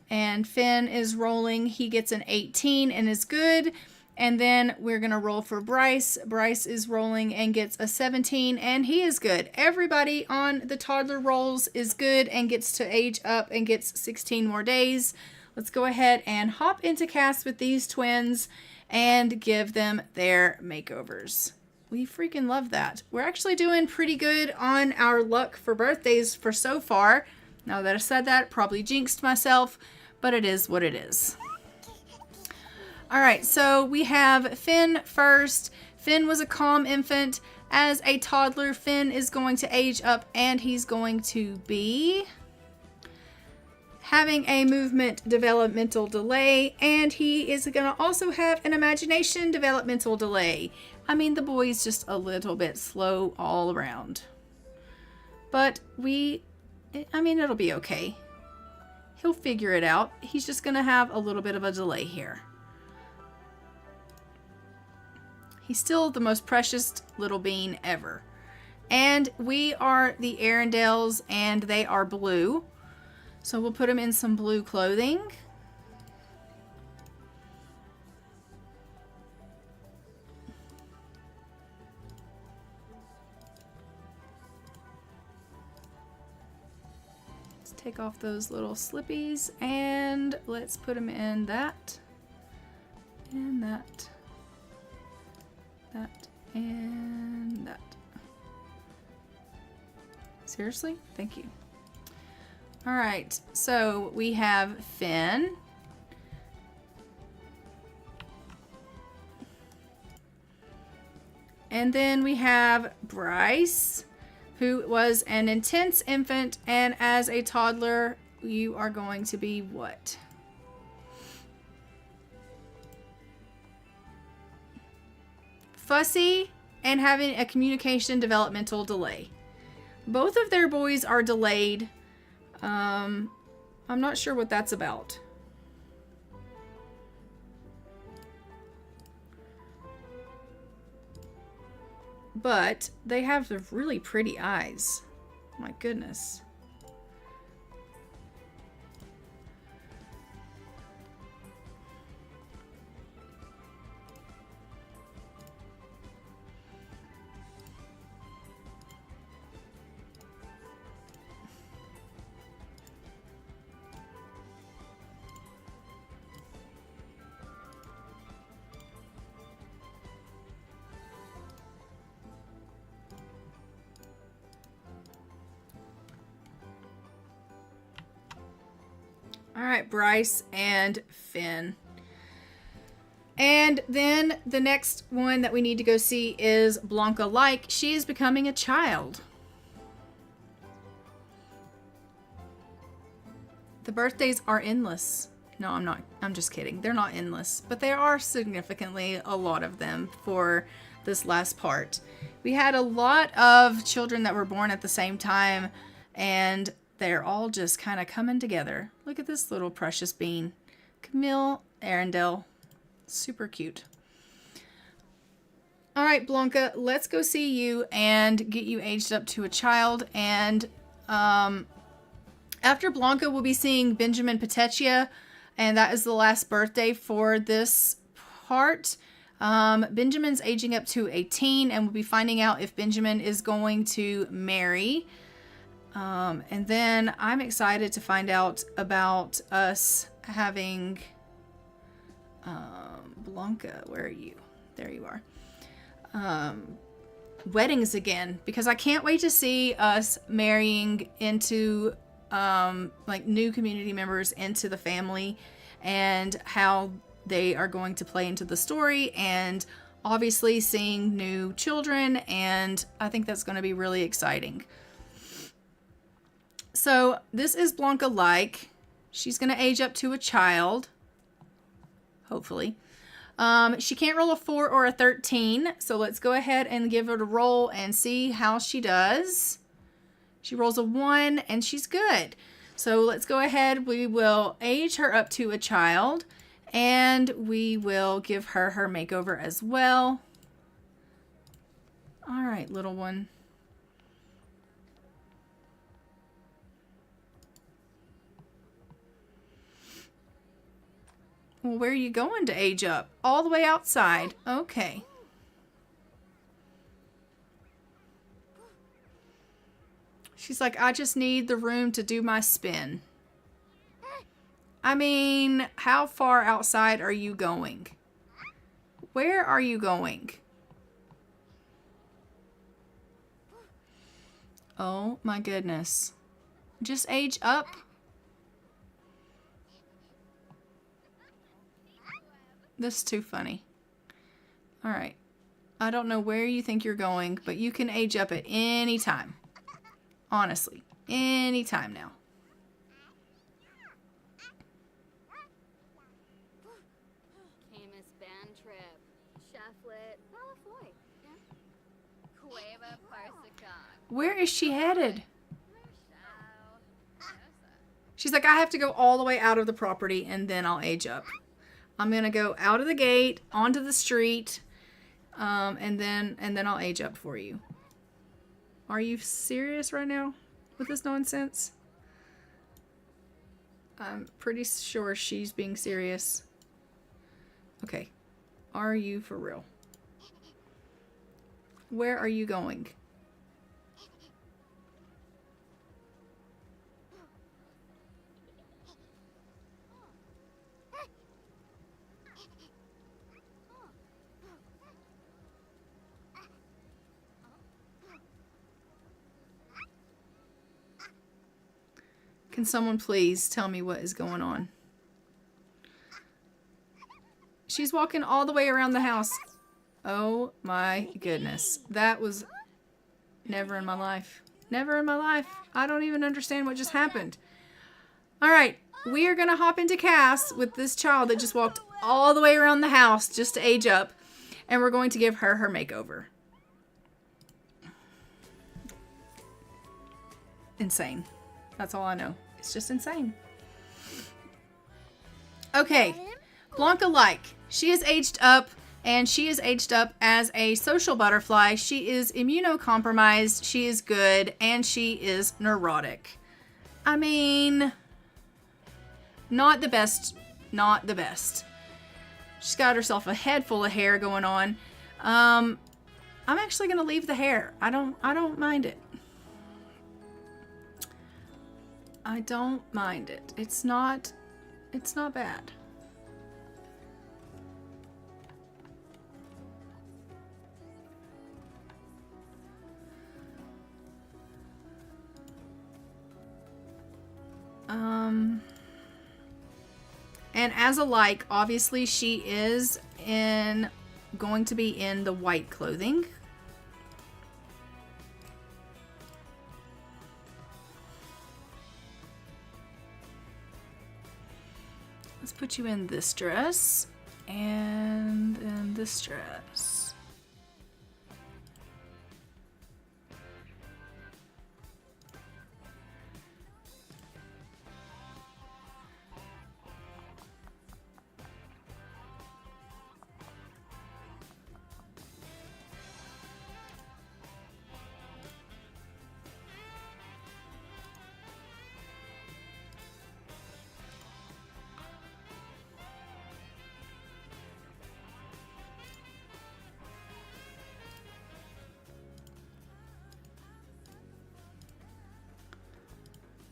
And Finn is rolling. He gets an 18 and is good. And then we're going to roll for Bryce. Bryce is rolling and gets a 17 and he is good. Everybody on the toddler rolls is good and gets to age up and gets 16 more days. Let's go ahead and hop into cast with these twins and give them their makeovers. We freaking love that. We're actually doing pretty good on our luck for birthdays for so far. Now that I said that, probably jinxed myself, but it is what it is. All right, so we have Finn first. Finn was a calm infant. As a toddler, Finn is going to age up and he's going to be having a movement developmental delay, and he is going to also have an imagination developmental delay. I mean, the boy's just a little bit slow all around. But it'll be okay. He'll figure it out. He's just going to have a little bit of a delay here. He's still the most precious little bean ever. And we are the Arundels, and they are blue. So we'll put him in some blue clothing. Let's take off those little slippies, and let's put him in that, and that. That and that. Seriously? Thank you. All right, so we have Finn. And then we have Bryce, who was an intense infant, and as a toddler, you are going to be what? Fussy and having a communication developmental delay. Both of their boys are delayed. I'm not sure what that's about. but they have the really pretty eyes. My goodness. All right, Bryce and Finn. And then the next one that we need to go see is Blanca Like. She is becoming a child. The birthdays are endless. No, I'm not. I'm just kidding. They're not endless, but there are significantly a lot of them for this last part. We had a lot of children that were born at the same time, and they're all just kind of coming together. Look at this little precious bean. Camille Arundel. Super cute. All right, Blanca, let's go see you and get you aged up to a child. And after Blanca, we'll be seeing Benjamin Petechia, and that is the last birthday for this part. Benjamin's aging up to a teen, and we'll be finding out if Benjamin is going to marry. And then I'm excited to find out about us having Blanca. Where are you? There you are. Weddings again, because I can't wait to see us marrying into like new community members into the family, and how they are going to play into the story, and obviously seeing new children, and I think that's going to be really exciting. So this is Blanca Like. She's going to age up to a child, hopefully. She can't roll a 4 or a 13, so let's go ahead and give it a roll and see how she does. She rolls a 1, and she's good. So let's go ahead. We will age her up to a child, and we will give her her makeover as well. All right, little one. Well, where are you going to age up? All the way outside. Okay. She's like, I just need the room to do my spin. I mean, how far outside are you going? Where are you going? Oh my goodness. Just age up. This is too funny. All right. I don't know where you think you're going, but you can age up at any time. Honestly, any time now. Where is she headed? She's like, I have to go all the way out of the property and then I'll age up. I'm going to go out of the gate, onto the street, and then I'll age up for you. Are you serious right now with this nonsense? I'm pretty sure she's being serious. Okay. Are you for real? Where are you going? Can someone please tell me what is going on? She's walking all the way around the house. Oh my goodness. That was never in my life. Never in my life. I don't even understand what just happened. All right. We are going to hop into Cass with this child that just walked all the way around the house just to age up. And we're going to give her her makeover. Insane. That's all I know. It's just insane. Okay. Blanca Like. She is aged up And she is aged up as a social butterfly. She is immunocompromised. She is good. And she is neurotic. I mean, not the best. Not the best. She's got herself a head full of hair going on. I'm actually going to leave the hair. I don't mind it. I don't mind it. It's not bad. And as a like, obviously she is going to be in the white clothing. Let's put you in this dress and in this dress.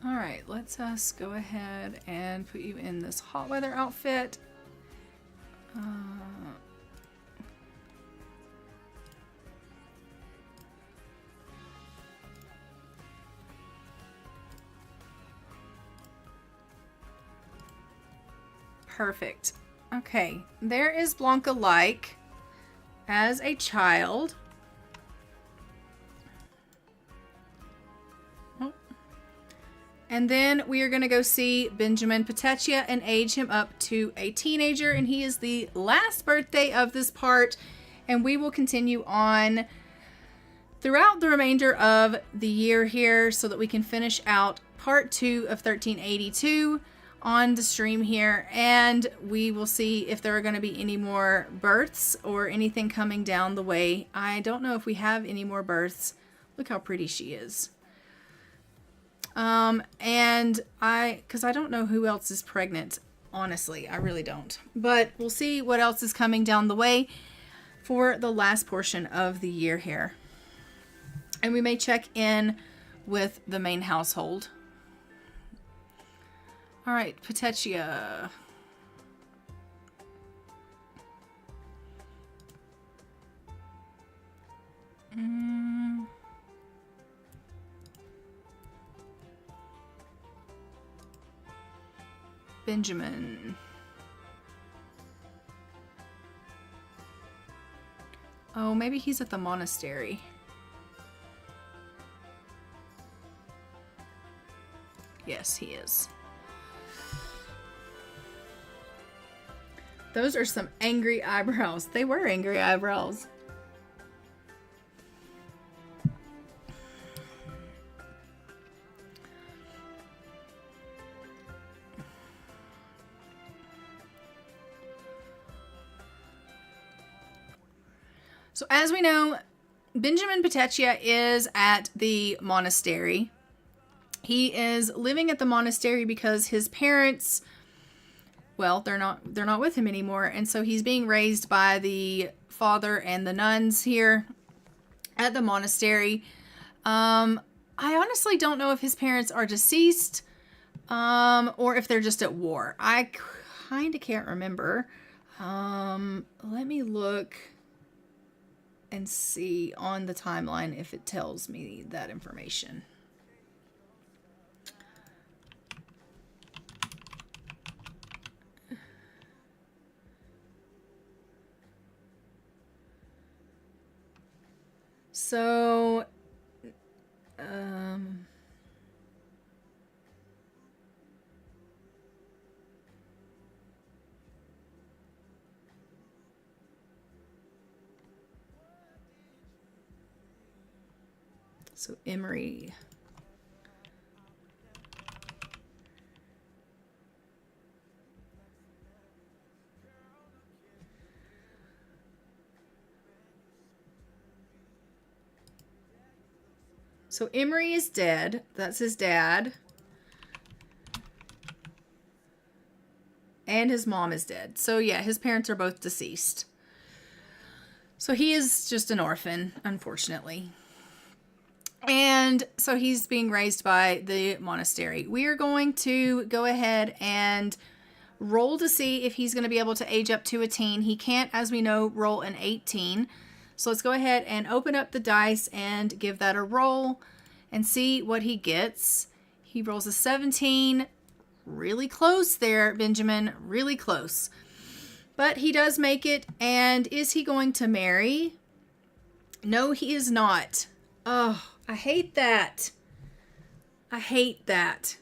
All right, let's us go ahead and put you in this hot weather outfit. Perfect. Okay, there is Blanca like as a child. And then we are going to go see Benjamin Petechia and age him up to a teenager. And he is the last birthday of this part. And we will continue on throughout the remainder of the year here so that we can finish out part 2 of 1382 on the stream here. And we will see if there are going to be any more births or anything coming down the way. I don't know if we have any more births. Look how pretty she is. Because I don't know who else is pregnant. Honestly, I really don't. But we'll see what else is coming down the way for the last portion of the year here. And we may check in with the main household. All right, Petechia. Benjamin. Oh, maybe he's at the monastery. Yes, he is. Those are some angry eyebrows. They were angry eyebrows. So as we know, Benjamin Petechia is at the monastery. He is living at the monastery because his parents, well, they're not with him anymore, and so he's being raised by the father and the nuns here at the monastery. I honestly don't know if his parents are deceased or if they're just at war. I kind of can't remember. Let me look and see on the timeline if it tells me that information. So, so Emery. So Emery is dead. That's his dad. And his mom is dead. So yeah, his parents are both deceased. So he is just an orphan, unfortunately. And so he's being raised by the monastery. We are going to go ahead and roll to see if he's going to be able to age up to a teen. He can't, as we know, roll an 18. So let's go ahead and open up the dice and give that a roll and see what he gets. He rolls a 17. Really close there, Benjamin. Really close. But he does make it. And is he going to marry? No, he is not. Oh, I hate that. I hate that.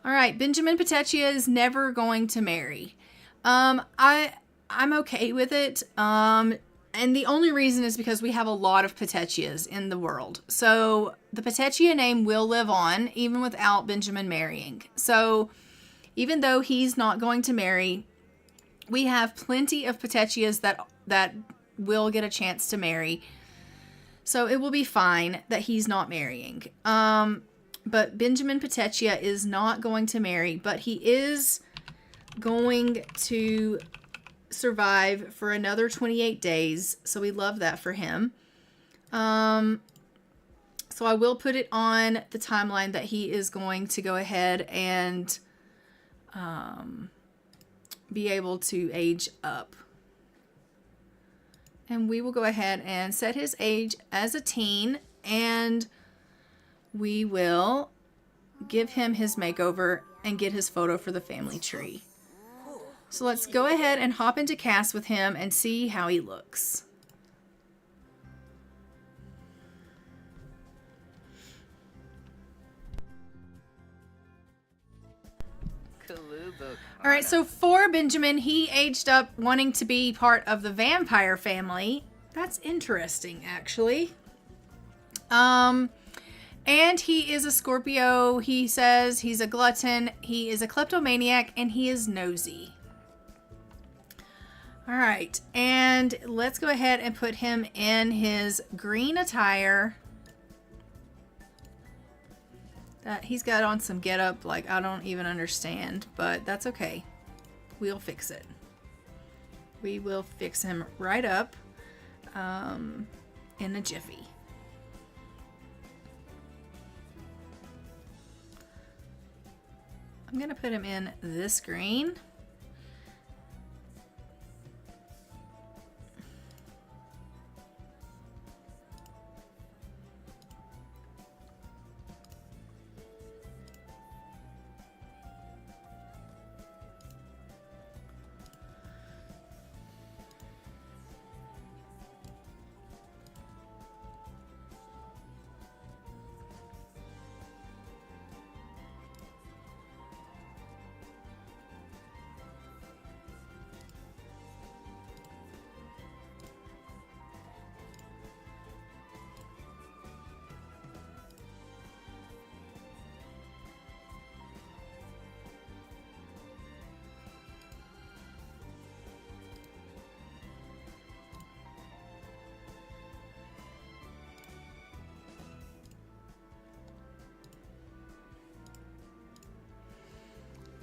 All right, Benjamin Petechia is never going to marry. I'm okay with it. And the only reason is because we have a lot of Petechias in the world. So the Petechia name will live on even without Benjamin marrying. So even though he's not going to marry, we have plenty of Petechias that will get a chance to marry. So it will be fine that he's not marrying. But Benjamin Petechia is not going to marry, but he is going to survive for another 28 days. So we love that for him. So I will put it on the timeline that he is going to go ahead and be able to age up. And we will go ahead and set his age as a teen, and we will give him his makeover and get his photo for the family tree. So let's go ahead and hop into cast with him and see how he looks. All right, so for Benjamin, he aged up wanting to be part of the vampire family. That's interesting, actually. And he is a Scorpio. He says he's a glutton. He is a kleptomaniac, and he is nosy. All right, and let's go ahead and put him in his green attire. He's got on some getup like I don't even understand, but that's okay. We'll fix it. We will fix him right up in a jiffy. I'm going to put him in this green.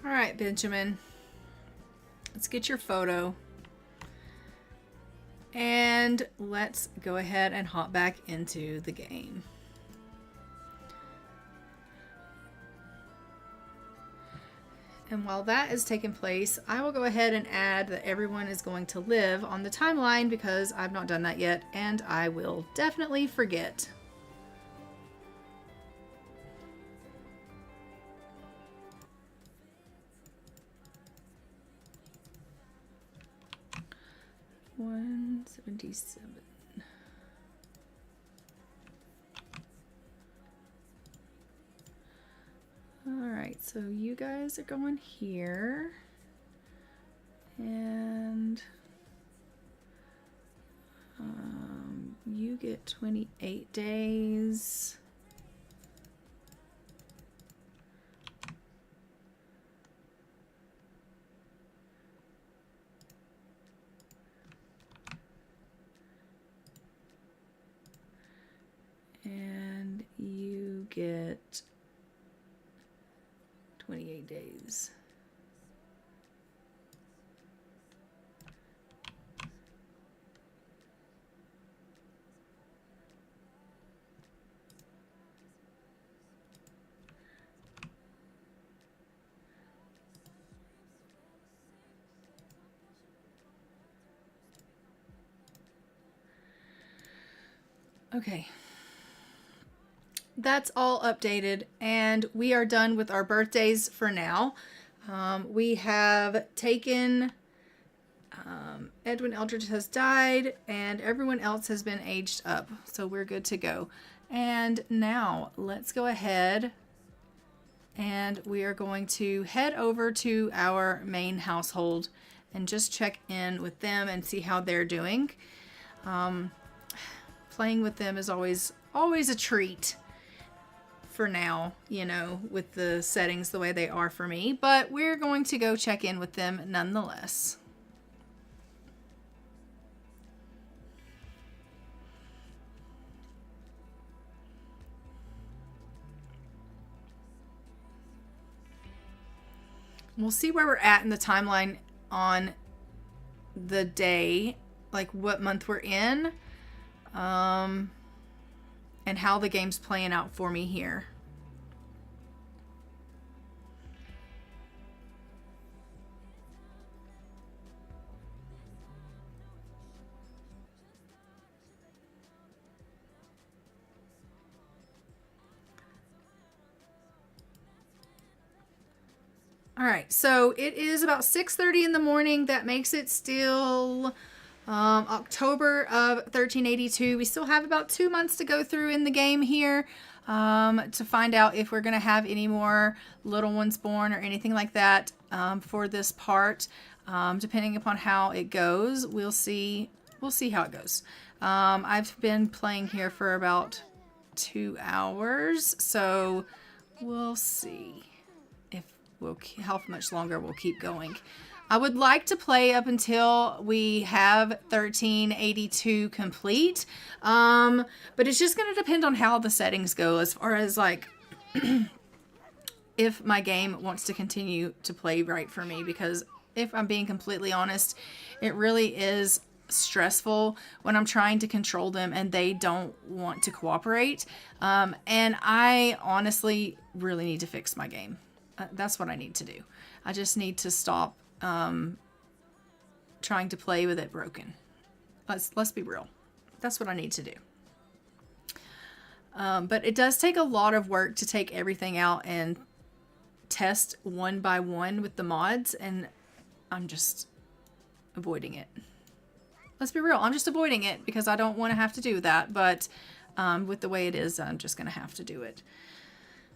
All right, Benjamin. Let's get your photo. And let's go ahead and hop back into the game. And while that is taking place, I will go ahead and add that everyone is going to live on the timeline because I've not done that yet, and I will definitely forget. $177. Alright, so you guys are going here. And you get 28 days. And get 28 days. Okay. That's all updated, and we are done with our birthdays for now. We have taken, Edwin Eldridge has died, and everyone else has been aged up, so we're good to go. And now let's go ahead and we are going to head over to our main household and just check in with them and see how they're doing. Playing with them is always a treat for now, you know, with the settings the way they are for me, but we're going to go check in with them nonetheless. We'll see where we're at in the timeline on the day, like what month we're in. And how the game's playing out for me here. All right, so it is about 6:30 in the morning. That makes it still October of 1382. We still have about 2 months to go through in the game here to find out if we're going to have any more little ones born or anything like that for this part. Depending upon how it goes, we'll see how it goes. I've been playing here for about 2 hours, so we'll see if how much longer we'll keep going. I would like to play up until we have 1382 complete, but it's just going to depend on how the settings go as far as like if my game wants to continue to play right for me, because if I'm being completely honest, it really is stressful when I'm trying to control them and they don't want to cooperate, and I honestly really need to fix my game. That's what I need to do. I just need to stop trying to play with it broken. Let's be real. That's what I need to do. But it does take a lot of work to take everything out and test one by one with the mods, and I'm just avoiding it. Let's be real. I'm just avoiding it because I don't want to have to do that, but with the way it is, I'm just going to have to do it.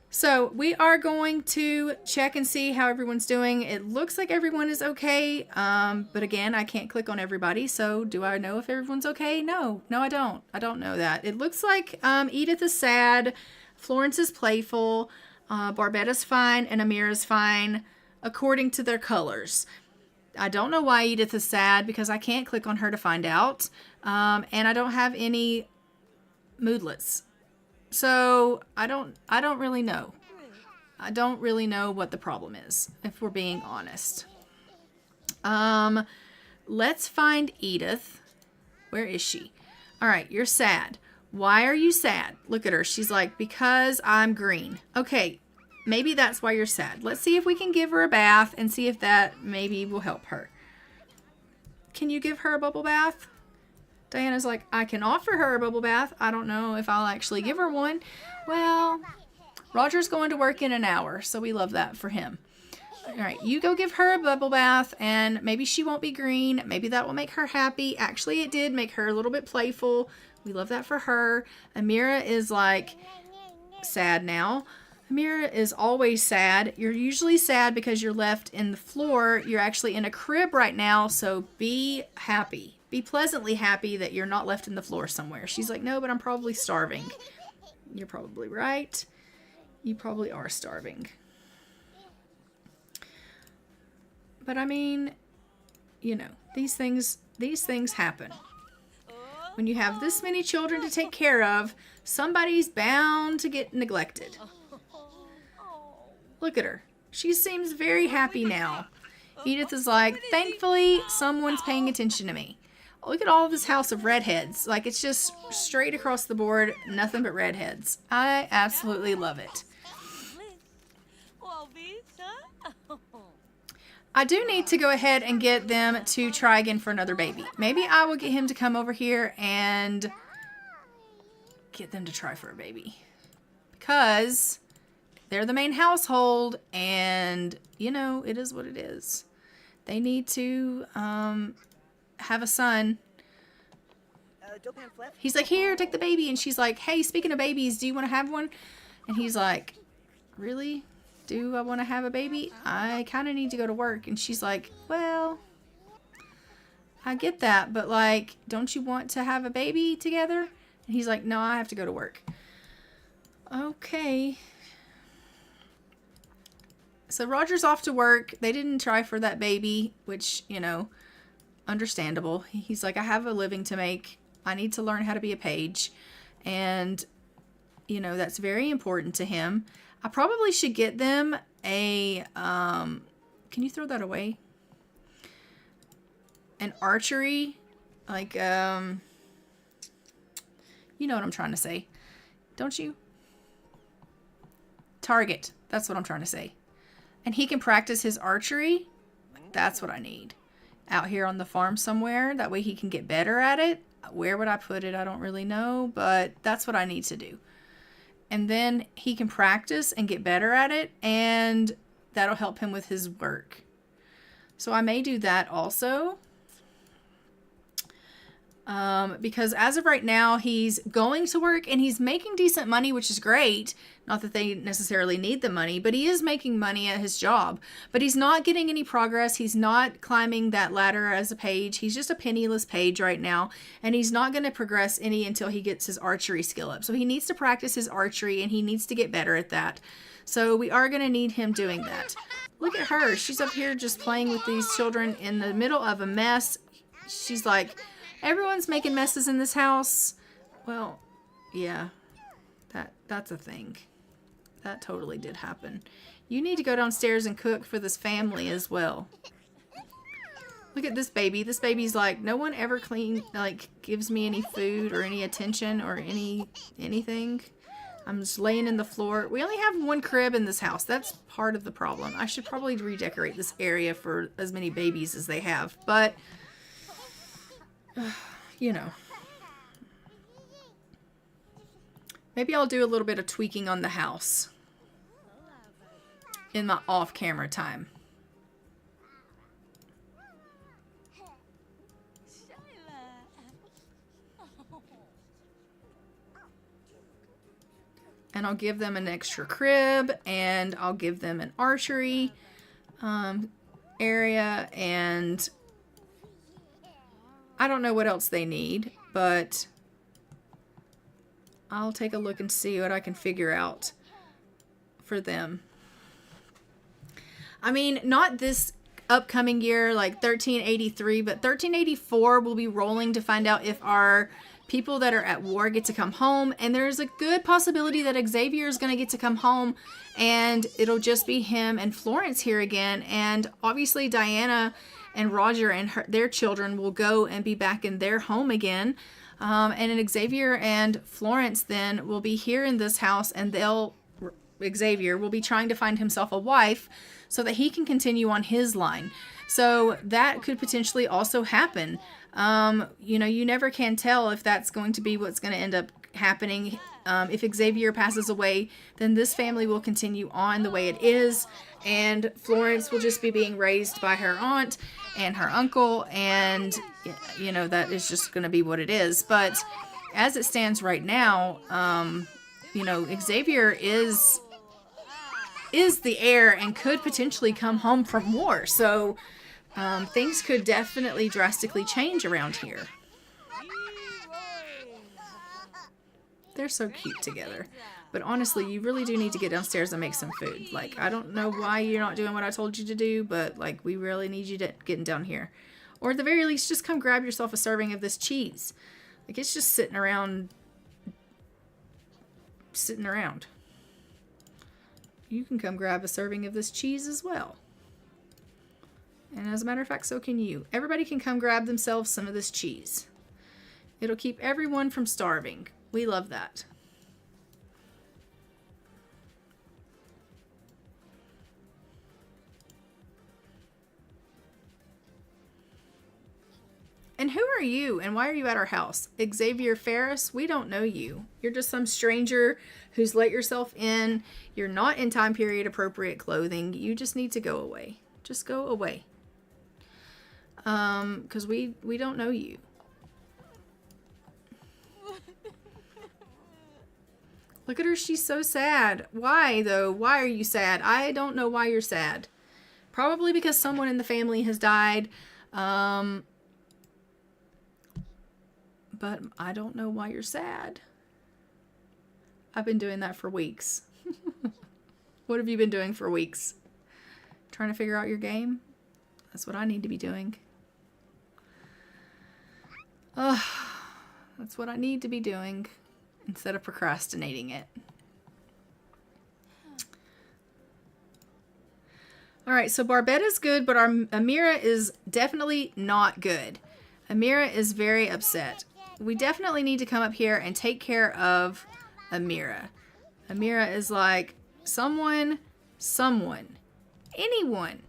So we are going to check and see how everyone's doing. It looks like everyone is okay. But again, I can't click on everybody. So do I know if everyone's okay? No, I don't. I don't know that. It looks like Edith is sad. Florence is playful. Barbetta's fine and Amira's fine according to their colors. I don't know why Edith is sad because I can't click on her to find out. And I don't have any moodlets. So I don't really know. I don't really know what the problem is, if we're being honest. Let's find Edith. Where is she? All right, you're sad. Why are you sad? Look at her. She's like, because I'm green. Okay, maybe that's why you're sad. Let's see if we can give her a bath and see if that maybe will help her. Can you give her a bubble bath? Diana's like, I can offer her a bubble bath. I don't know if I'll actually give her one. Well, Roger's going to work in an hour, so we love that for him. All right, you go give her a bubble bath, and maybe she won't be green. Maybe that will make her happy. Actually, it did make her a little bit playful. We love that for her. Amira is like sad now. Amira is always sad. You're usually sad because you're left in the floor. You're actually in a crib right now, so be happy. Be pleasantly happy that you're not left in the floor somewhere. She's like, no, but I'm probably starving. You're probably right. You probably are starving. But I mean, you know, these things happen. When you have this many children to take care of, somebody's bound to get neglected. Look at her. She seems very happy now. Edith is like, thankfully, someone's paying attention to me. Look at all of this house of redheads. Like, it's just straight across the board, nothing but redheads. I absolutely love it. I do need to go ahead and get them to try again for another baby. Maybe I will get him to come over here and get them to try for a baby. Because they're the main household and, you know, it is what it is. They need to have a son. He's like, here, take the baby. And she's like, hey, speaking of babies, do you want to have one? And he's like, really? Do I want to have a baby? I kind of need to go to work. And she's like, well, I get that, but like, don't you want to have a baby together? And he's like, no, I have to go to work. Okay. So Roger's off to work. They didn't try for that baby, which, you know, understandable. He's like, I have a living to make. I need to learn how to be a page. And, you know, that's very important to him. I probably should get them a, can you throw that away? An archery, like, you know what I'm trying to say, don't you? Target, that's what I'm trying to say. And he can practice his archery. That's what I need. Out here on the farm somewhere, that way he can get better at it. Where would I put it? I don't really know, but that's what I need to do. And then he can practice and get better at it, and that'll help him with his work. So I may do that also. Because as of right now, he's going to work and he's making decent money, which is great. Not that they necessarily need the money, but he is making money at his job. But he's not getting any progress. He's not climbing that ladder as a page. He's just a penniless page right now. And he's not going to progress any until he gets his archery skill up. So he needs to practice his archery and he needs to get better at that. So we are going to need him doing that. Look at her. She's up here just playing with these children in the middle of a mess. She's like, everyone's making messes in this house. Well, yeah, that's a thing. That totally did happen. You need to go downstairs and cook for this family as well. Look at this baby. This baby's like, no one ever gives me any food or any attention or anything. I'm just laying in the floor. We only have one crib in this house. That's part of the problem. I should probably redecorate this area for as many babies as they have, but you know, maybe I'll do a little bit of tweaking on the house in my off-camera time. And I'll give them an extra crib, and I'll give them an archery area, and I don't know what else they need, but I'll take a look and see what I can figure out for them. I mean, not this upcoming year, like 1383, but 1384 we'll be rolling to find out if our people that are at war get to come home. And there's a good possibility that Xavier is going to get to come home, and it'll just be him and Florence here again. And obviously Diana and Roger and their children will go and be back in their home again. And then Xavier and Florence then will be here in this house, and Xavier will be trying to find himself a wife so that he can continue on his line. So that could potentially also happen. You know, you never can tell if that's going to be what's going to end up happening. If Xavier passes away, then this family will continue on the way it is, and Florence will just be being raised by her aunt and her uncle, and you know, that is just going to be what it is. But as it stands right now, you know, Xavier is the heir and could potentially come home from war. So things could definitely drastically change around here. They're so cute together. But honestly, you really do need to get downstairs and make some food. Like, I don't know why you're not doing what I told you to do, but like, we really need you to get down here. Or at the very least, just come grab yourself a serving of this cheese. Like, it's just sitting around. You can come grab a serving of this cheese as well. And as a matter of fact, so can you. Everybody can come grab themselves some of this cheese. It'll keep everyone from starving. We love that. And who are you, and why are you at our house? Xavier Ferris, we don't know you. You're just some stranger who's let yourself in. You're not in time period appropriate clothing. You just need to go away. Just go away. Because we don't know you. Look at her, she's so sad. Why, though? Why are you sad? I don't know why you're sad. Probably because someone in the family has died. But I don't know why you're sad. I've been doing that for weeks. What have you been doing for weeks? Trying to figure out your game? That's what I need to be doing. That's what I need to be doing instead of procrastinating it. Alright, so Barbetta's good, but our Amira is definitely not good. Amira is very upset. We definitely need to come up here and take care of Amira. Amira is like, someone, anyone,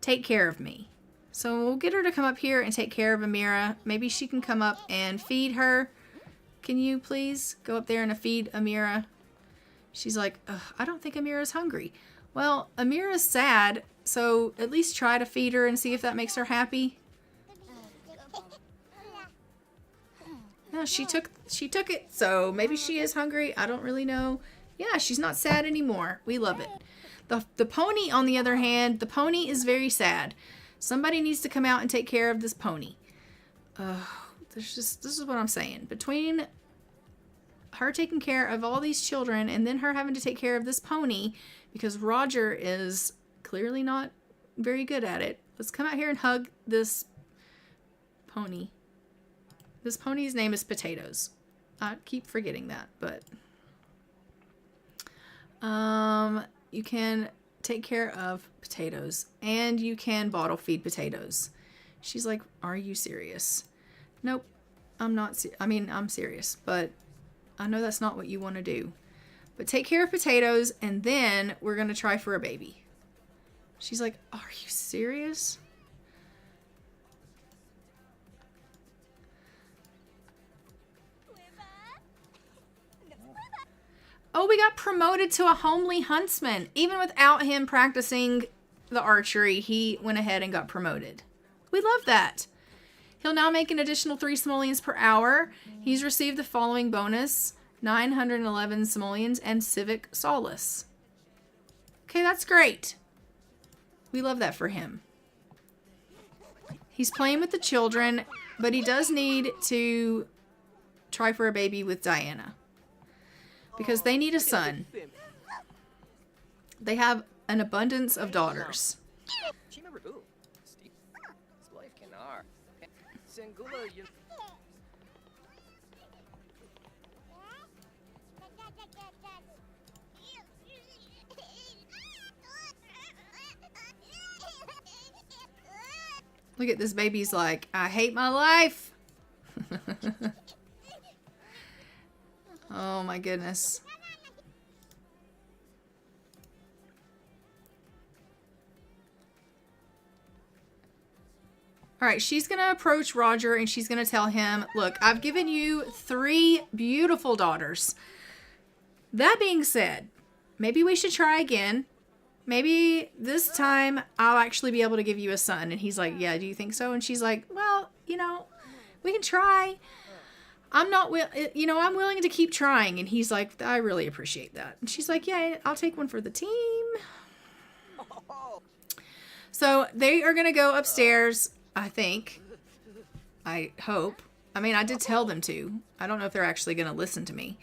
take care of me. So we'll get her to come up here and take care of Amira. Maybe she can come up and feed her. Can you please go up there and feed Amira? She's like, I don't think Amira's hungry. Well, Amira's sad, so at least try to feed her and see if that makes her happy. Yeah, she took it, so maybe she is hungry. I don't really know. Yeah, she's not sad anymore. We love it. The pony, on the other hand, the pony is very sad. Somebody needs to come out and take care of this pony. This is what I'm saying. Between her taking care of all these children and then her having to take care of this pony, because Roger is clearly not very good at it. Let's come out here and hug this pony. This pony's name is Potatoes. I keep forgetting that, but you can take care of Potatoes and you can bottle feed Potatoes. She's like, are you serious? Nope, I'm not. I'm serious, but I know that's not what you want to do. But take care of Potatoes and then we're going to try for a baby. She's like, are you serious? Oh, we got promoted to a homely huntsman. Even without him practicing the archery, he went ahead and got promoted. We love that. He'll now make an additional 3 simoleons per hour. He's received the following bonus: 911 simoleons and civic solace. Okay, that's great. We love that for him. He's playing with the children, but he does need to try for a baby with Diana. Because they need a son. They have an abundance of daughters. Look at this baby's like, I hate my life. Oh my goodness. Alright, she's going to approach Roger and she's going to tell him, look, I've given you 3 beautiful daughters. That being said, maybe we should try again. Maybe this time I'll actually be able to give you a son. And he's like, yeah, do you think so? And she's like, well, you know, we can try. I'm willing to keep trying. And he's like, I really appreciate that. And she's like, yeah, I'll take one for the team. So they are going to go upstairs, I think. I hope. I mean, I did tell them to. I don't know if they're actually going to listen to me.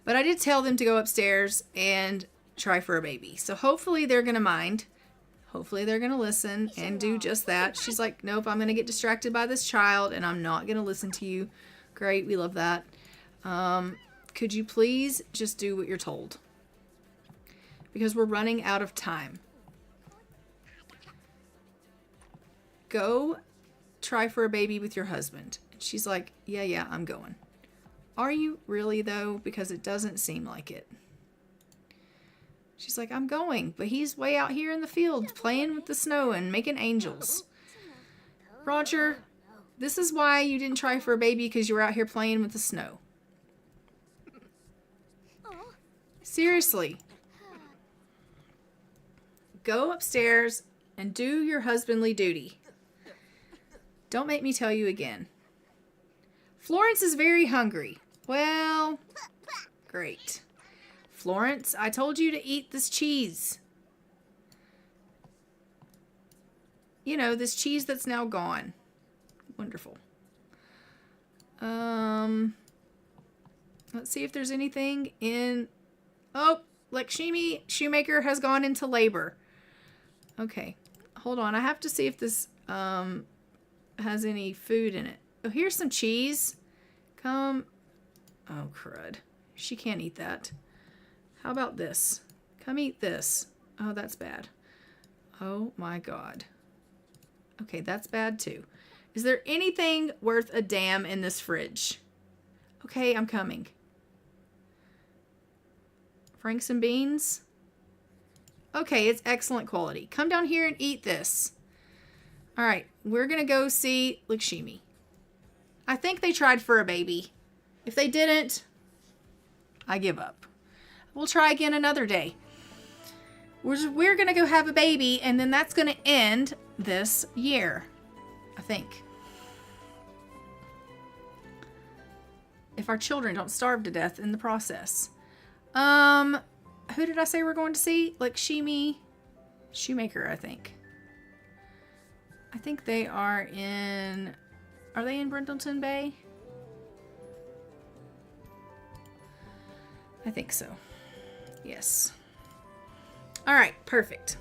But I did tell them to go upstairs and try for a baby. So hopefully they're going to mind. Hopefully they're going to listen and do just that. She's like, nope, I'm going to get distracted by this child and I'm not going to listen to you. Great, we love that. Could you please just do what you're told? Because we're running out of time. Go try for a baby with your husband. And she's like, yeah, I'm going. Are you really though? Because it doesn't seem like it. She's like, I'm going, but he's way out here in the field playing with the snow and making angels. Roger, this is why you didn't try for a baby, because you were out here playing with the snow. Seriously. Go upstairs and do your husbandly duty. Don't make me tell you again. Florence is very hungry. Well, great. Florence, I told you to eat this cheese. You know, this cheese that's now gone. Wonderful. Let's see if there's anything in... Oh, Lakshmi Shoemaker has gone into labor. Okay, hold on. I have to see if this has any food in it. Oh, here's some cheese. Come. Oh, crud. She can't eat that. How about this? Come eat this. Oh, that's bad. Oh, my God. Okay, that's bad, too. Is there anything worth a damn in this fridge? Okay, I'm coming. Franks and beans? Okay, it's excellent quality. Come down here and eat this. All right, we're going to go see Lakshmi. I think they tried for a baby. If they didn't, I give up. We'll try again another day. We're going to go have a baby, and then that's going to end this year, I think. If our children don't starve to death in the process. Who did I say we're going to see? Lakshmi Shoemaker, I think. I think they are in... Are they in Brindleton Bay? I think so. Yes. All right, perfect.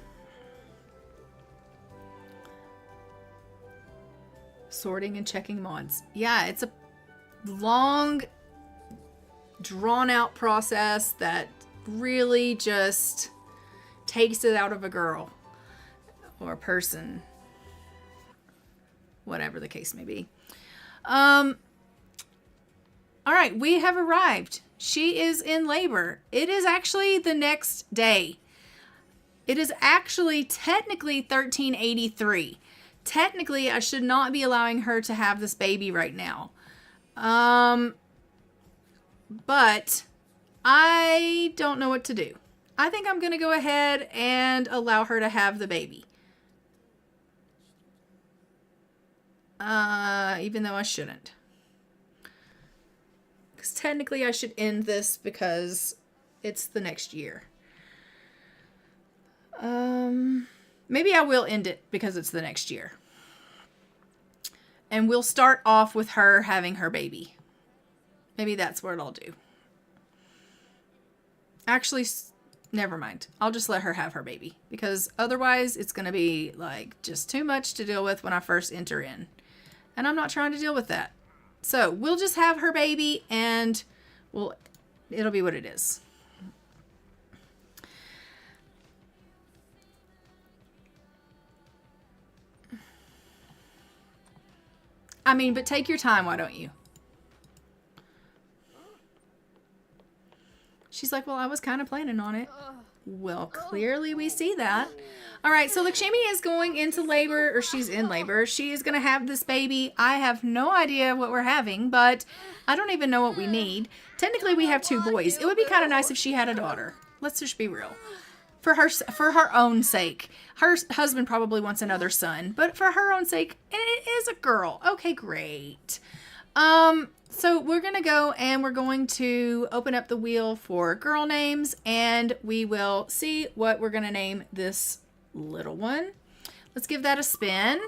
Sorting and checking mods. Yeah, it's a long, drawn-out process that really just takes it out of a girl or a person, whatever the case may be. All right, we have arrived. She is in labor. It is actually the next day. It is actually technically 1383. Technically, I should not be allowing her to have this baby right now. But I don't know what to do. I think I'm going to go ahead and allow her to have the baby. Even though I shouldn't. Because technically I should end this because it's the next year. Maybe I will end it because it's the next year. And we'll start off with her having her baby. Maybe that's what I'll do. Actually, never mind. I'll just let her have her baby. Because otherwise it's going to be like just too much to deal with when I first enter in. And I'm not trying to deal with that. So we'll just have her baby and it'll be what it is. I mean, but take your time, why don't you? She's like, well, I was kind of planning on it. Well, clearly we see that. All right, so Lakshmi is going into labor, or she's in labor. She is going to have this baby. I have no idea what we're having, but I don't even know what we need. Technically, we have 2 boys. It would be kind of nice if she had a daughter. Let's just be real. For her own sake. Her husband probably wants another son, but for her own sake, it is a girl. Okay, great. So we're going to go and we're going to open up the wheel for girl names, and we will see what we're going to name this little one. Let's give that a spin.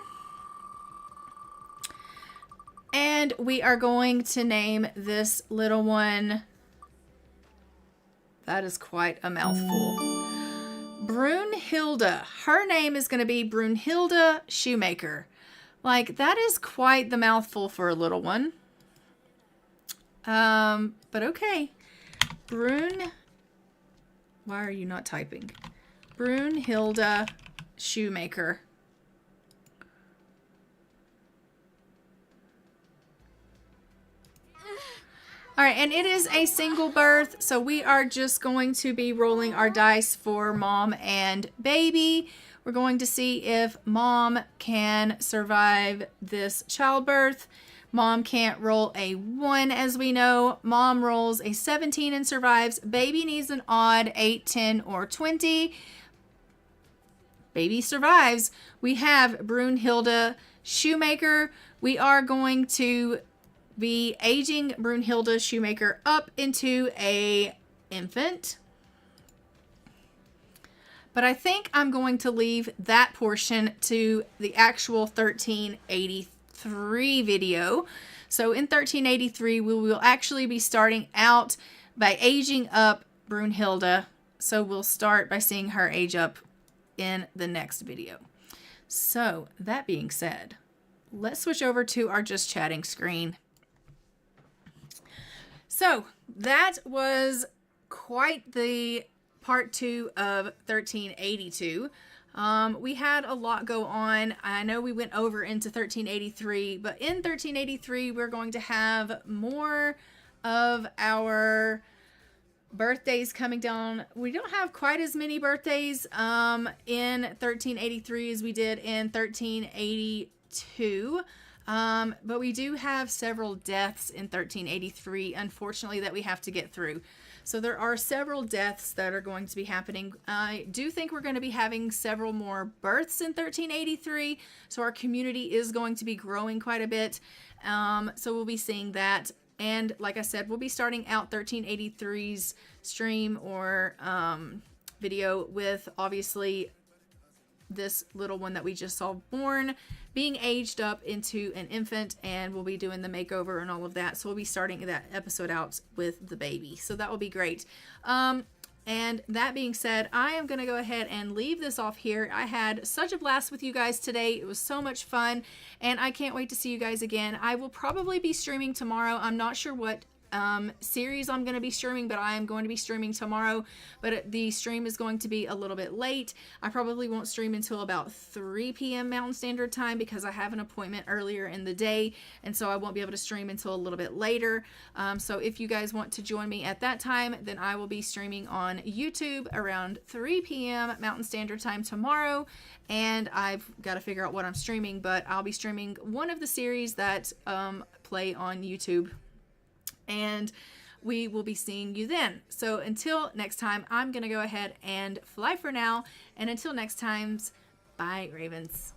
And we are going to name this little one. That is quite a mouthful. Brunhilde. Her name is going to be Brunhilde Shoemaker. Like, that is quite the mouthful for a little one. But okay. Why are you not typing? Brunhilde Shoemaker. All right, and it is a single birth, so we are just going to be rolling our dice for mom and baby. We're going to see if mom can survive this childbirth. Mom can't roll a 1, as we know. Mom rolls a 17 and survives. Baby needs an odd 8, 10, or 20. Baby survives. We have Brunhilde Shoemaker. We are going to be aging Brunhilde Shoemaker up into a infant. But I think I'm going to leave that portion to the actual 1383 video. So in 1383, we will actually be starting out by aging up Brunhilde. So we'll start by seeing her age up in the next video. So that being said, let's switch over to our just chatting screen. So that was quite the part 2 of 1382. We had a lot go on. I know we went over into 1383, but in 1383, we're going to have more of our birthdays coming down. We don't have quite as many birthdays in 1383 as we did in 1382. But we do have several deaths in 1383, unfortunately, that we have to get through. So there are several deaths that are going to be happening. I do think we're going to be having several more births in 1383. So our community is going to be growing quite a bit. So we'll be seeing that. And like I said, we'll be starting out 1383's stream or video with obviously this little one that we just saw born being aged up into an infant, and we'll be doing the makeover and all of that. So we'll be starting that episode out with the baby. So that will be great. And that being said, I am going to go ahead and leave this off here. I had such a blast with you guys today. It was so much fun, and I can't wait to see you guys again. I will probably be streaming tomorrow. I'm not sure what series I'm going to be streaming, but I am going to be streaming tomorrow. But the stream is going to be a little bit late. I probably won't stream until about 3 p.m. Mountain Standard Time because I have an appointment earlier in the day, and so I won't be able to stream until a little bit later. So if you guys want to join me at that time, then I will be streaming on YouTube around 3 p.m. Mountain Standard Time tomorrow, and I've got to figure out what I'm streaming, but I'll be streaming one of the series that play on YouTube. And we will be seeing you then. So until next time, I'm going to go ahead and fly for now. And until next time, bye, Ravens.